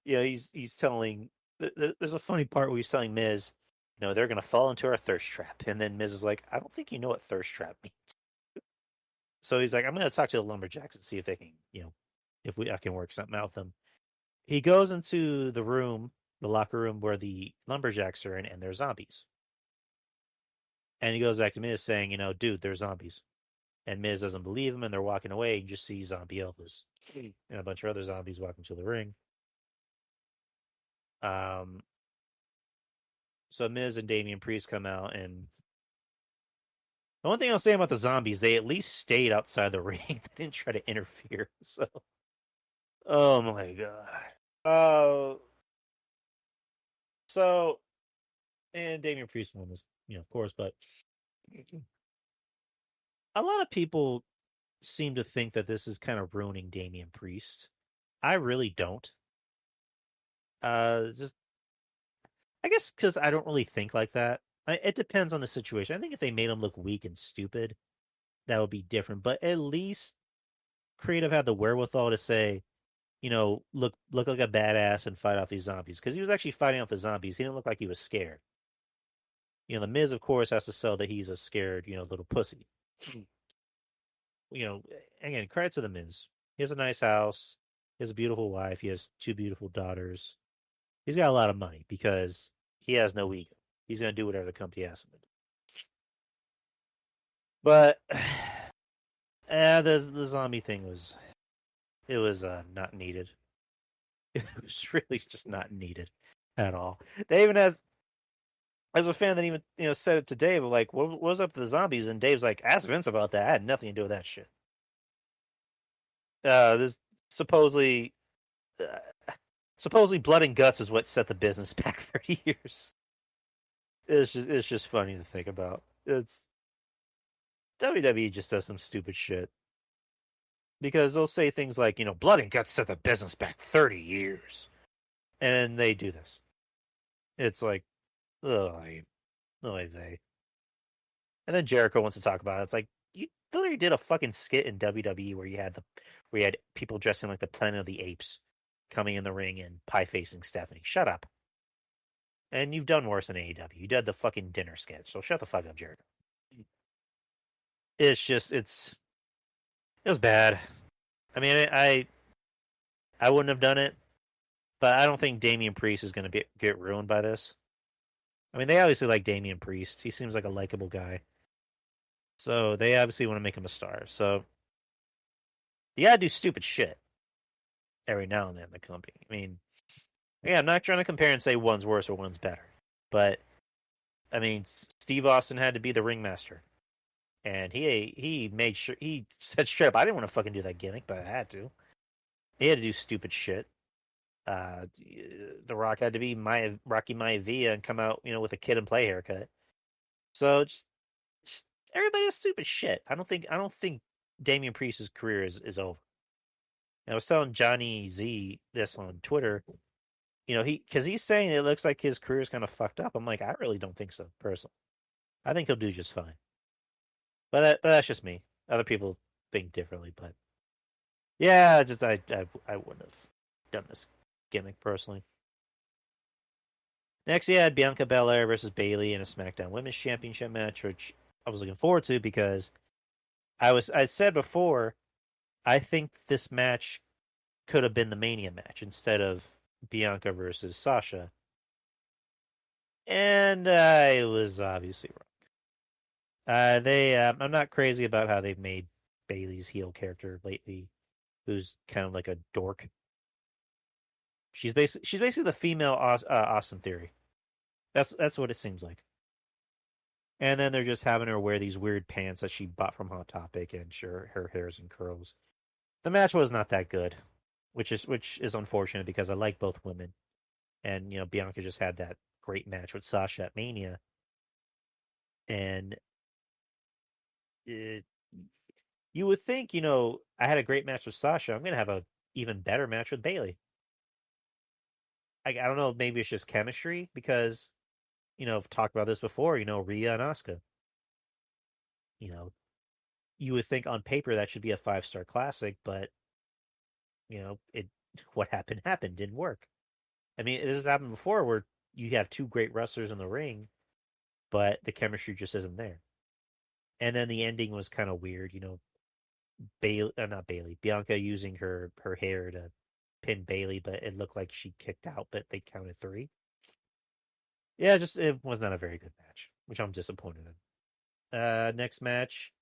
C: He's telling. There's a funny part where he's telling Miz, they're going to fall into our thirst trap. And then Miz is like, I don't think you know what thirst trap means. So he's like, I'm going to talk to the Lumberjacks and see if they can, I can work something out with them. He goes into the locker room where the Lumberjacks are in, and they're zombies. And he goes back to Miz saying, dude, they're zombies. And Miz doesn't believe him, and they're walking away. You just see zombie Elvis and a bunch of other zombies walking to the ring. So Miz and Damien Priest come out, and the one thing I'll say about the zombies, they at least stayed outside the ring. They didn't try to interfere. So, oh my god. And Damien Priest won this, of course, but a lot of people seem to think that this is kind of ruining Damien Priest. I really don't. I guess because I don't really think like that. It depends on the situation. I think if they made him look weak and stupid, that would be different. But at least Creative had the wherewithal to say, look like a badass and fight off these zombies. Because he was actually fighting off the zombies. He didn't look like he was scared. The Miz, of course, has to sell that he's a scared, little pussy. Again, credit to the Miz. He has a nice house. He has a beautiful wife. He has 2 beautiful daughters. He's got a lot of money because he has no ego. He's going to do whatever the company asks him to do. But the zombie thing was not needed. It was really just not needed at all. They even as a fan that even said it to Dave, like, what was up to the zombies? And Dave's like, ask Vince about that. I had nothing to do with that shit. This supposedly blood and guts is what set the business back 30 years. It's just funny to think about. It's WWE just does some stupid shit. Because they'll say things like, blood and guts set the business back 30 years. And they do this. It's like, they. And then Jericho wants to talk about it. It's like, you literally did a fucking skit in WWE where you had people dressing like the Planet of the Apes coming in the ring and pie-facing Stephanie. Shut up. And you've done worse than AEW. You did the fucking dinner sketch, so shut the fuck up, Jericho. It was bad. I mean, I wouldn't have done it, but I don't think Damien Priest is going to get ruined by this. I mean, they obviously like Damien Priest. He seems like a likable guy. So they obviously want to make him a star. So you gotta do stupid shit every now and then in the company. I mean, yeah, I'm not trying to compare and say one's worse or one's better. But, I mean, Steve Austin had to be the ringmaster. And he made sure, he said straight up, I didn't want to fucking do that gimmick, but I had to. He had to do stupid shit. The Rock had to be Rocky Maivia and come out, with a kid and play haircut. So just everybody does stupid shit. I don't think Damian Priest's career is over. And I was telling Johnny Z this on Twitter. Because he's saying it looks like his career is kind of fucked up. I'm like, I really don't think so, personally. I think he'll do just fine. But that's just me. Other people think differently. But yeah, I wouldn't have done this gimmick personally. Next, you had Bianca Belaire versus Bayley in a SmackDown Women's Championship match, which I was looking forward to because I said before, I think this match could have been the Mania match instead of Bianca versus Sasha. And I was obviously wrong. I'm not crazy about how they've made Bayley's heel character lately, who's kind of like a dork. She's basically the female Austin Theory. That's what it seems like. And then they're just having her wear these weird pants that she bought from Hot Topic, and sure, her hair's in curls. The match was not that good, which is unfortunate because I like both women, and Bianca just had that great match with Sasha at Mania, and you would think I had a great match with Sasha, I'm gonna have a even better match with Bayley. I don't know, maybe it's just chemistry because I've talked about this before. Rhea and Asuka. You would think on paper that should be a 5-star classic, but what happened didn't work. I mean, this has happened before where you have two great wrestlers in the ring, but the chemistry just isn't there. And then the ending was kind of weird. Bianca using her hair to pin Bayley, but it looked like she kicked out, but they counted 3. Yeah, it was not a very good match, which I'm disappointed in. Next match,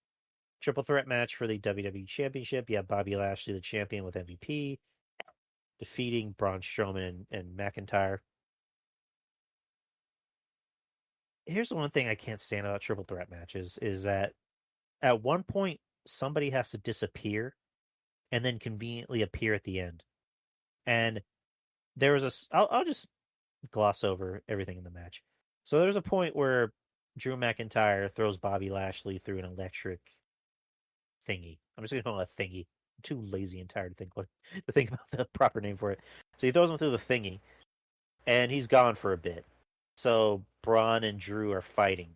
C: triple threat match for the WWE Championship. You have Bobby Lashley, the champion, with MVP, defeating Braun Strowman and McIntyre. Here's the one thing I can't stand about triple threat matches is that at one point somebody has to disappear and then conveniently appear at the end. And there was I'll just gloss over everything in the match. So there's a point where Drew McIntyre throws Bobby Lashley through an electric thingy. I'm just going to call it a thingy. I'm too lazy and tired to think about the proper name for it. So he throws him through the thingy, and he's gone for a bit. So Braun and Drew are fighting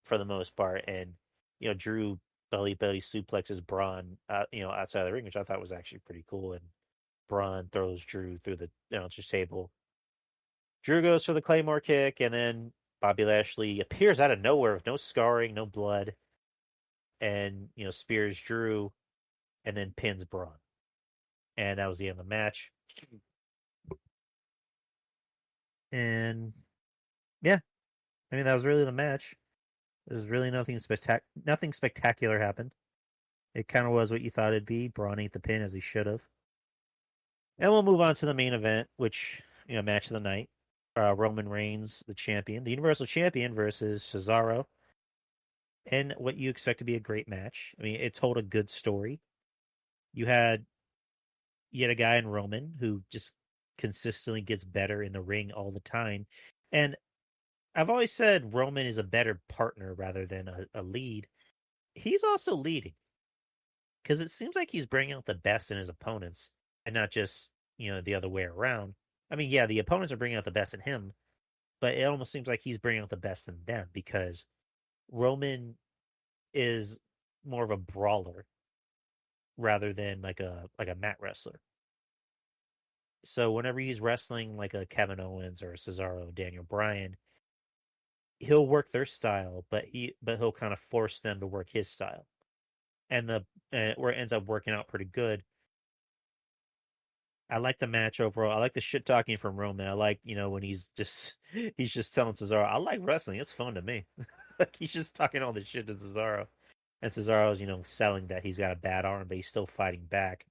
C: for the most part, and Drew belly suplexes Braun, outside of the ring, which I thought was actually pretty cool. And Braun throws Drew through the announcer's table. Drew goes for the Claymore kick, and then Bobby Lashley appears out of nowhere with no scarring, no blood, and spears Drew, and then pins Braun. And that was the end of the match. And yeah, I mean that was really the match. There's really nothing spectacular happened. It kind of was what you thought it'd be. Braun ate the pin as he should have. And we'll move on to the main event, which match of the night. Roman Reigns, the champion, the Universal Champion, versus Cesaro. And what you expect to be a great match. I mean, it told a good story. You had a guy in Roman who just consistently gets better in the ring all the time. And I've always said Roman is a better partner rather than a lead. He's also leading because it seems like he's bringing out the best in his opponents and not just, the other way around. I mean, yeah, the opponents are bringing out the best in him, but it almost seems like he's bringing out the best in them because Roman is more of a brawler rather than like a mat wrestler. So whenever he's wrestling like a Kevin Owens or a Cesaro, Daniel Bryan, he'll work their style, but he'll kind of force them to work his style, and where it ends up working out pretty good. I like the match overall. I like the shit talking from Roman. I like when he's just telling Cesaro, I like wrestling. It's fun to me. Like he's just talking all this shit to Cesaro, and Cesaro's selling that he's got a bad arm, but he's still fighting back.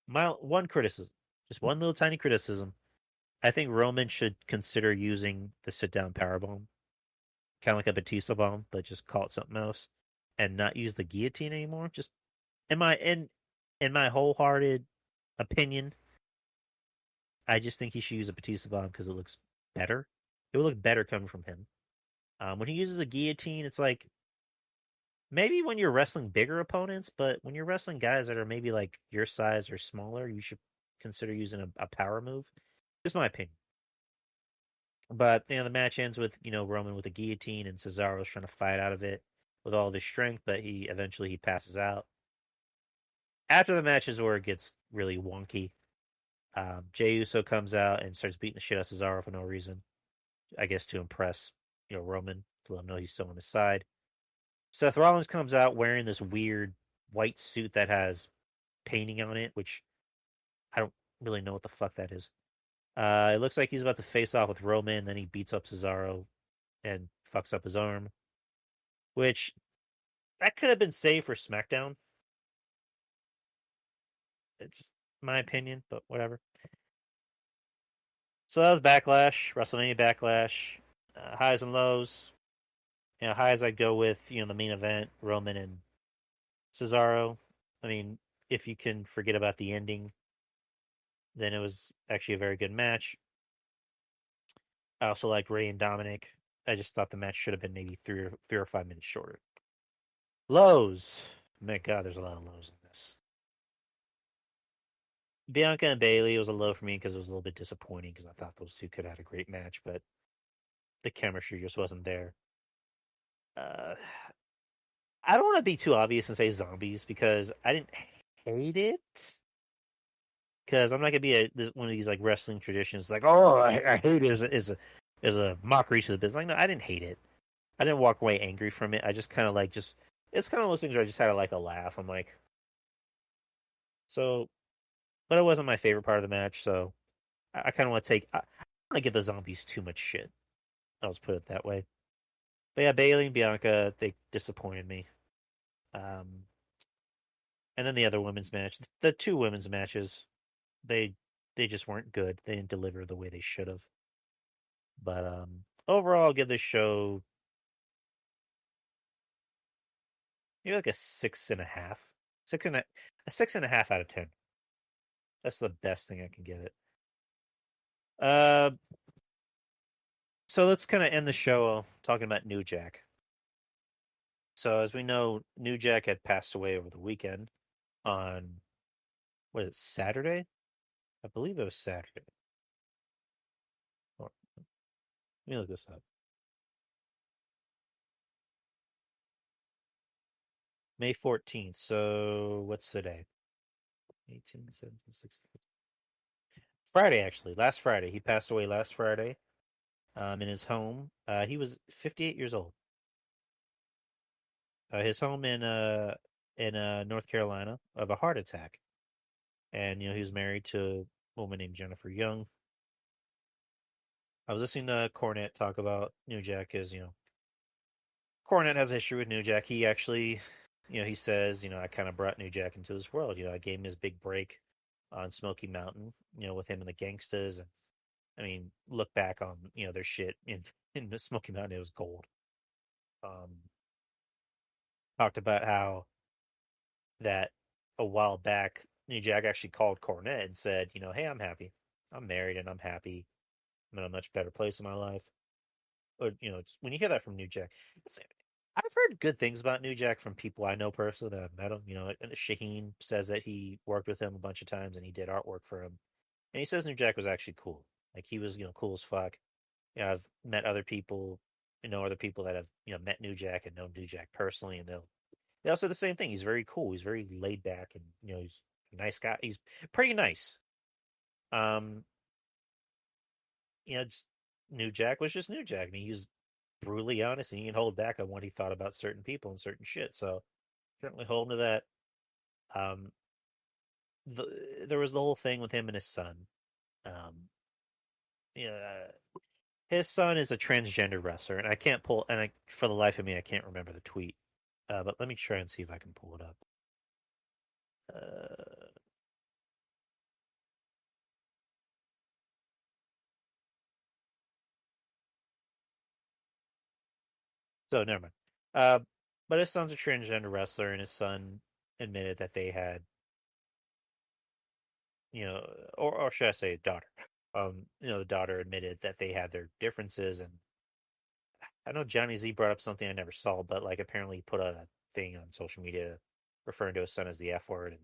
C: My one criticism, just one little tiny criticism. I think Roman should consider using the sit-down powerbomb, kind of like a Batista bomb, but just call it something else, and not use the guillotine anymore. Just in my wholehearted opinion, I just think he should use a Batista bomb because it looks better. It would look better coming from him. When he uses a guillotine, it's like maybe when you're wrestling bigger opponents, but when you're wrestling guys that are maybe like your size or smaller, you should consider using a power move. Just my opinion. But the match ends with Roman with a guillotine and Cesaro's trying to fight out of it with all of his strength, but he eventually passes out. After the match is where it gets really wonky. Jey Uso comes out and starts beating the shit out of Cesaro for no reason. I guess to impress Roman, to let him know he's still on his side. Seth Rollins comes out wearing this weird white suit that has painting on it, which I don't really know what the fuck that is. It looks like he's about to face off with Roman, then he beats up Cesaro and fucks up his arm. Which, that could have been saved for SmackDown. It's just my opinion, but whatever. So that was Backlash, WrestleMania Backlash. Highs and lows. Highs I'd go with, the main event, Roman and Cesaro. I mean, if you can forget about the ending, then it was actually a very good match. I also liked Ray and Dominic. I just thought the match should have been maybe 3 or 5 minutes shorter. Lows. My God, there's a lot of lows in this. Bianca and Bayley was a low for me because it was a little bit disappointing because I thought those two could have had a great match, but the chemistry just wasn't there. I don't want to be too obvious and say zombies because I didn't hate it. Because I'm not gonna be one of these like wrestling traditions like, oh, I hate it as a mockery to the business. Like, no, I didn't hate it. I didn't walk away angry from it. I just kind of like it's kind of those things where I just had like a laugh. I'm like, so, but it wasn't my favorite part of the match. So I kind of want to I don't want to give the zombies too much shit. I'll just put it that way. But yeah, Bayley and Bianca, they disappointed me. And then the other women's match, the 2 women's matches, they just weren't good. They didn't deliver the way they should have. But overall, I'll give this show maybe like a 6.5. A 6.5 out of 10. That's the best thing I can give it. So let's kind of end the show talking about New Jack. So as we know, New Jack had passed away over the weekend on, what is it, Saturday? I believe it was Saturday. Let me look this up. May 14th. So what's today? 18, 17, 16. Friday, actually. Last Friday. He passed away last Friday in his home. He was 58 years old. His home in North Carolina of a heart attack. And, he was married to a woman named Jennifer Young. I was listening to Cornette talk about New Jack because, Cornette has a history with New Jack. He actually, he says, I kind of brought New Jack into this world. I gave him his big break on Smoky Mountain, with him and the Gangstas. And I mean, look back on, their shit in the Smoky Mountain, it was gold. Talked about how that a while back, New Jack actually called Cornette and said, hey, I'm happy. I'm married and I'm happy. I'm in a much better place in my life. Or, when you hear that from New Jack, I've heard good things about New Jack from people I know personally that have met him. And Shaheen says that he worked with him a bunch of times and he did artwork for him. And he says New Jack was actually cool. Like, he was, cool as fuck. I've met other people, other people that have, met New Jack and known New Jack personally, and they all say the same thing. He's very cool. He's very laid back, and he's a nice guy. He's pretty nice. Just New Jack was just New Jack. I mean, he's brutally honest, and he didn't hold back on what he thought about certain people and certain shit. So certainly hold him to that. There was the whole thing with him and his son. His son is a transgender wrestler, and I can't pull. And for the life of me, I can't remember the tweet. But let me try and see if I can pull it up. So never mind. But his son's a transgender wrestler, and his son admitted that they had, or should I say, daughter. The daughter admitted that they had their differences, and I know Johnny Z brought up something I never saw, but like apparently he put out thing on social media, referring to his son as the F word and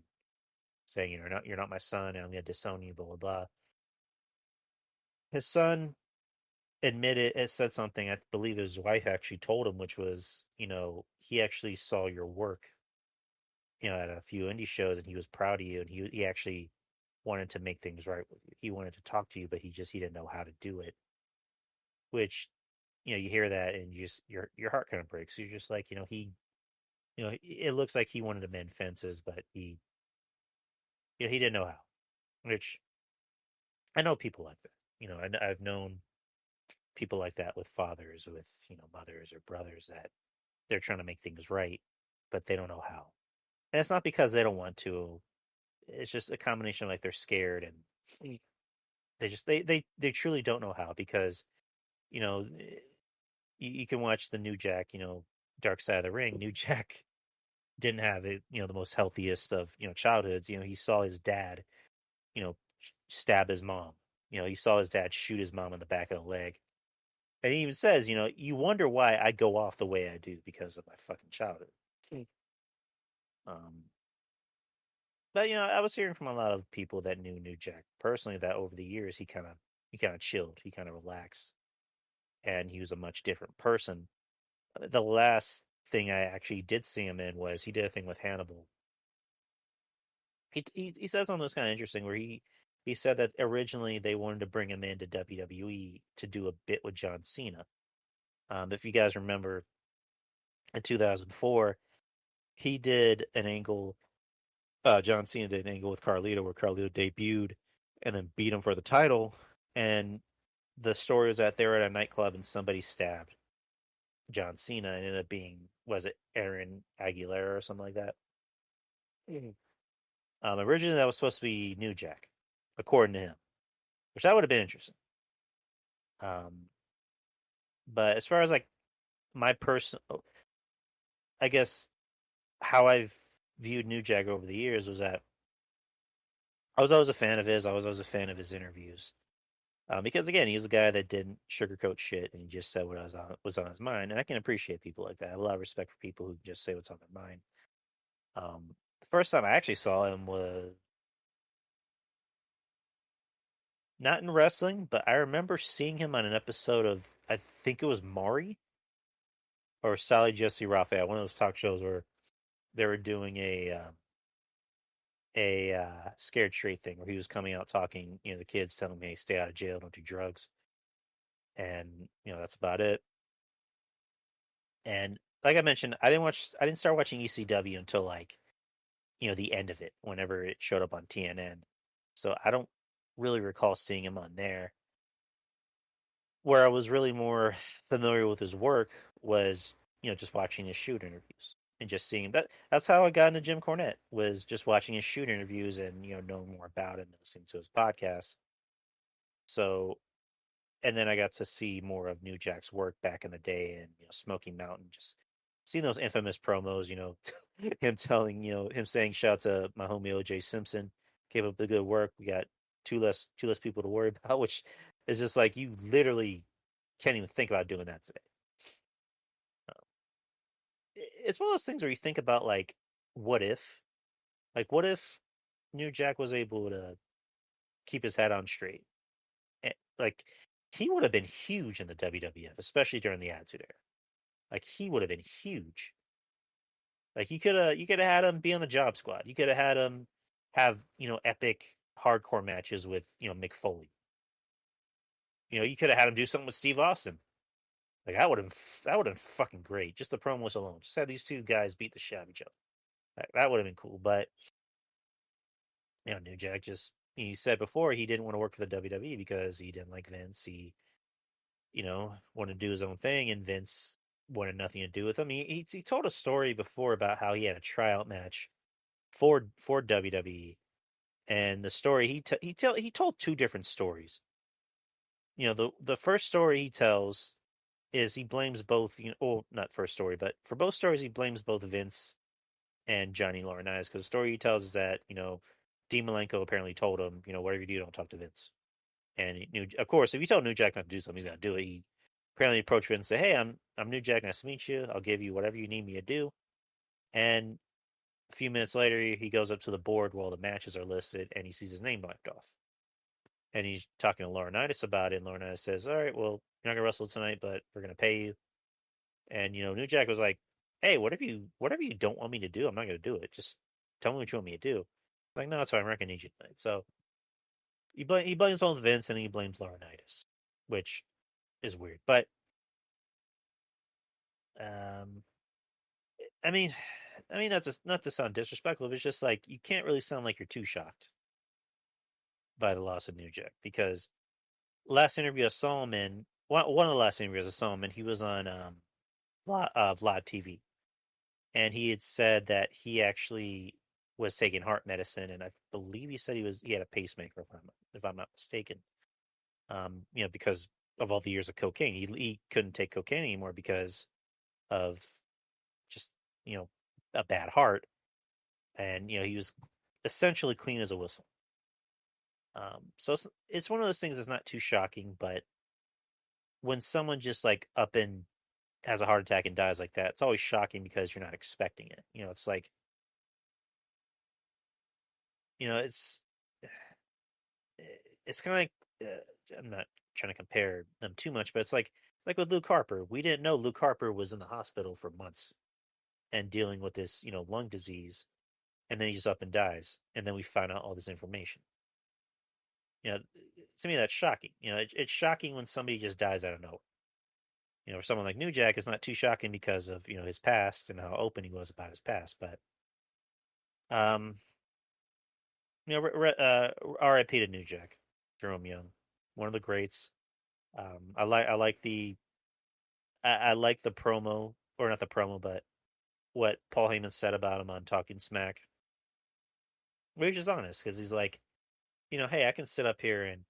C: saying, you're not my son, and I'm going to disown you, blah blah blah. His son admitted it said something. I believe his wife actually told him, which was, he actually saw your work, at a few indie shows, and he was proud of you, and he actually wanted to make things right with you. He wanted to talk to you, but he didn't know how to do it. Which, you hear that and your heart kind of breaks. You're just like, it looks like he wanted to mend fences, but he didn't know how. Which I know people like that. I've known people like that with fathers, with mothers or brothers, that they're trying to make things right, but they don't know how. And it's not because they don't want to. It's just a combination of like they're scared, and they truly don't know how, because you can watch the New Jack, Dark Side of the Ring. New Jack didn't have it, the most healthiest of childhoods. He saw his dad, stab his mom. He saw his dad shoot his mom in the back of the leg. And he even says, you wonder why I go off the way I do, because of my fucking childhood. But I was hearing from a lot of people that knew New Jack personally that over the years he kind of chilled, he kind of relaxed, and he was a much different person. The last thing I actually did see him in was he did a thing with Hannibal. He said something that was kind of interesting, where he said that originally they wanted to bring him into WWE to do a bit with John Cena. If you guys remember, in 2004, he did an angle. John Cena did an angle with Carlito, where Carlito debuted and then beat him for the title. And the story was that they were at a nightclub and somebody stabbed John Cena, and ended up being, was it Aaron Aguilera or something like that? Originally, that was supposed to be New Jack, according to him, which that would have been interesting. But as far as like my personal, I guess how I've viewed New Jack over the years was that I was always a fan of his. I was always a fan of his interviews. Because again, he was a guy that didn't sugarcoat shit, and he just said what was on his mind. And I can appreciate people like that. I have a lot of respect for people who just say what's on their mind. The first time I actually saw him was not in wrestling, but I remember seeing him on an episode of, I think it was Maury or Sally Jesse Raphael, one of those talk shows where they were doing a Scared Straight thing, where he was coming out talking, the kids telling me, hey, stay out of jail, don't do drugs. And, that's about it. And like I mentioned, I didn't start watching ECW until like, the end of it, whenever it showed up on TNN. So I don't really recall seeing him on there. Where I was really more familiar with his work was, just watching his shoot interviews and just seeing him. That's how I got into Jim Cornette, was just watching his shoot interviews and, knowing more about him and listening to his podcast. So, and then I got to see more of New Jack's work back in the day, and, Smoky Mountain, just seeing those infamous promos, him telling, him saying, shout out to my homie OJ Simpson, keep up the good work. We got two less people to worry about, which is just like, you literally can't even think about doing that today. It's one of those things where you think about, like, what if New Jack was able to keep his head on straight? Like, he would have been huge in the WWF, especially during the Attitude Era. Like, he would have been huge. Like, you could have had him be on the Job Squad. You could have had him have, epic hardcore matches with, Mick Foley. You could have had him do something with Steve Austin. Like, that would have been fucking great. Just the promos alone. Just have these two guys beat the shit out of each other. That would have been cool. But, New Jack just, he said before he didn't want to work for the WWE because he didn't like Vince. He, wanted to do his own thing, and Vince wanted nothing to do with him. He told a story before about how he had a tryout match for WWE, and the story he told two different stories. The first story he tells is he blames both, not first story, but for both stories he blames both Vince and Johnny Laurinaitis, because the story he tells is that, Dean Malenko apparently told him, whatever you do, don't talk to Vince. And of course, if you tell New Jack not to do something, he's gonna do it. He apparently approached Vince and said, "Hey, I'm New Jack. Nice to meet you. I'll give you whatever you need me to do." And a few minutes later, he goes up to the board where all the matches are listed, and he sees his name wiped off. And he's talking to Laurinaitis about it, and Laurinaitis says, all right, well, you're not going to wrestle tonight, but we're going to pay you. And, New Jack was like, hey, whatever you don't want me to do, I'm not going to do it. Just tell me what you want me to do. Like, no, it's fine. I'm not going to need you tonight. So he blames both Vince and he blames Laurinaitis, which is weird. But, I mean, not to sound disrespectful, but it's just like, you can't really sound like you're too shocked by the loss of New Jack, because last interview I saw him in, one of the last interviews I saw him in, he was on Vlad TV, and he had said that he actually was taking heart medicine, and I believe he said he had a pacemaker, if I'm not mistaken. Because of all the years of cocaine, he couldn't take cocaine anymore because of just a bad heart, and he was essentially clean as a whistle. So it's one of those things that's not too shocking, but when someone just like up and has a heart attack and dies like that, it's always shocking because you're not expecting it. It's like, it's kind of like, I'm not trying to compare them too much, but it's like with Luke Harper. We didn't know Luke Harper was in the hospital for months and dealing with this, lung disease, and then he just up and dies, and then we find out all this information. To me, that's shocking. It's shocking when somebody just dies out of nowhere. For someone like New Jack, it's not too shocking because of, his past and how open he was about his past. But, R.I.P. to New Jack, Jerome Young, one of the greats. I like the promo, or not the promo, but what Paul Heyman said about him on Talking Smack. Which is honest, because he's like, hey, I can sit up here and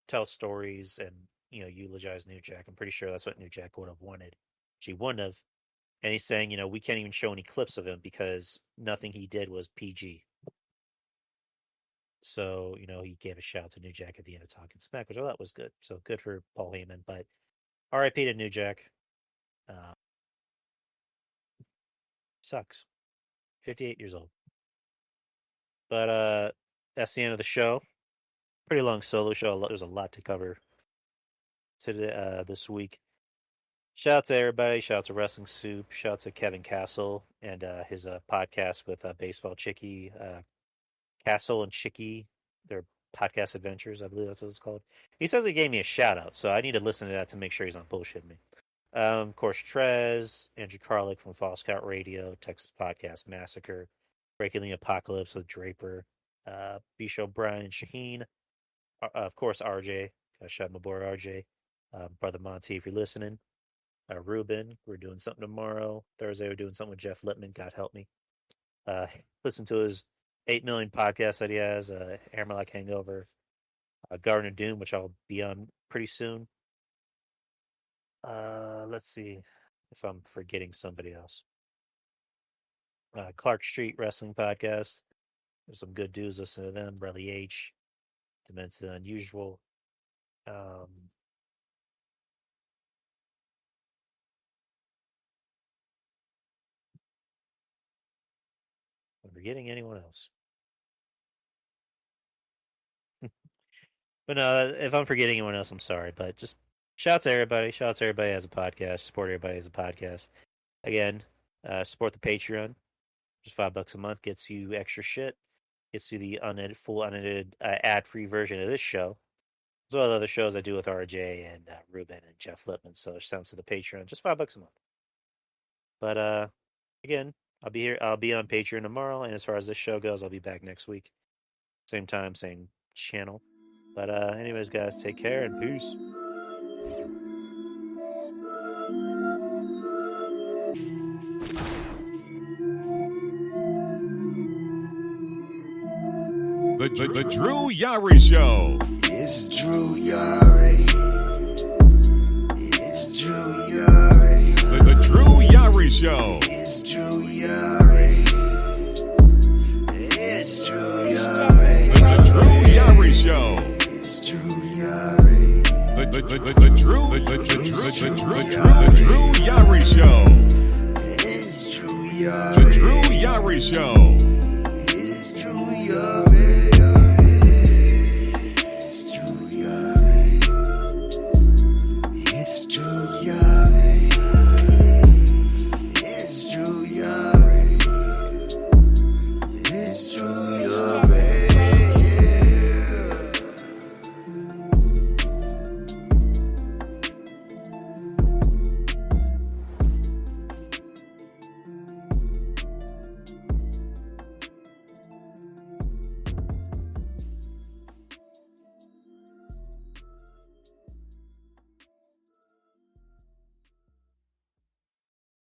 C: tell stories and, eulogize New Jack. I'm pretty sure that's what New Jack would have wanted. She wouldn't have. And he's saying, we can't even show any clips of him because nothing he did was PG. So, he gave a shout to New Jack at the end of Talking Smack, which I thought was good. So good for Paul Heyman. But R.I.P. to New Jack. Sucks. 58 years old. But that's the end of the show. Pretty long solo show. There's a lot to cover today, this week. Shout out to everybody. Shout out to Wrestling Soup. Shout out to Kevin Castle and his podcast with Baseball Chicky. Castle and Chicky, their podcast adventures, I believe that's what it's called. He says he gave me a shout out, so I need to listen to that to make sure he's not bullshitting me. Of course, Trez, Andrew Carlick from Fall Scout Radio, Texas Podcast Massacre, Breaking the Apocalypse with Draper, Bisho, Brian, and Shaheen. Of course, RJ. Gotta shout my boy RJ. Brother Monty, if you're listening. Ruben, we're doing something tomorrow. Thursday, we're doing something with Jeff Lippman. God help me. Listen to his 8 million podcast that he has. Hammerlock Hangover. Gardner Doom, which I'll be on pretty soon. Let's see if I'm forgetting somebody else. Clark Street Wrestling Podcast. There's some good dudes. Listen to them. Bradley H. Dementia Unusual. I'm forgetting anyone else. But no, if I'm forgetting anyone else, I'm sorry. But just shout out to everybody. Shout out to everybody as a podcast. Support everybody as a podcast. Again, support the Patreon. Just $5 a month gets you extra shit. Gets you the full unedited, ad-free version of this show, as well as other shows I do with RJ and Ruben and Jeff Lippman. So shout out to the Patreon. Just $5 a month. But again, I'll be here. I'll be on Patreon tomorrow. And as far as this show goes, I'll be back next week. Same time, same channel. But anyways, guys, take care and peace.
A: The Drew Yari Show.
E: It's Drew Yari. It's Drew Yari.
A: The Drew Yari Show.
E: It's Drew Yari. It's Drew Yari.
A: The Drew Yari Show.
E: It's Drew Yari.
A: The Drew Yari Show.
E: It's Drew
A: The Drew Yari Show.
E: It's Drew Yari. It's Drew Yari. It's Drew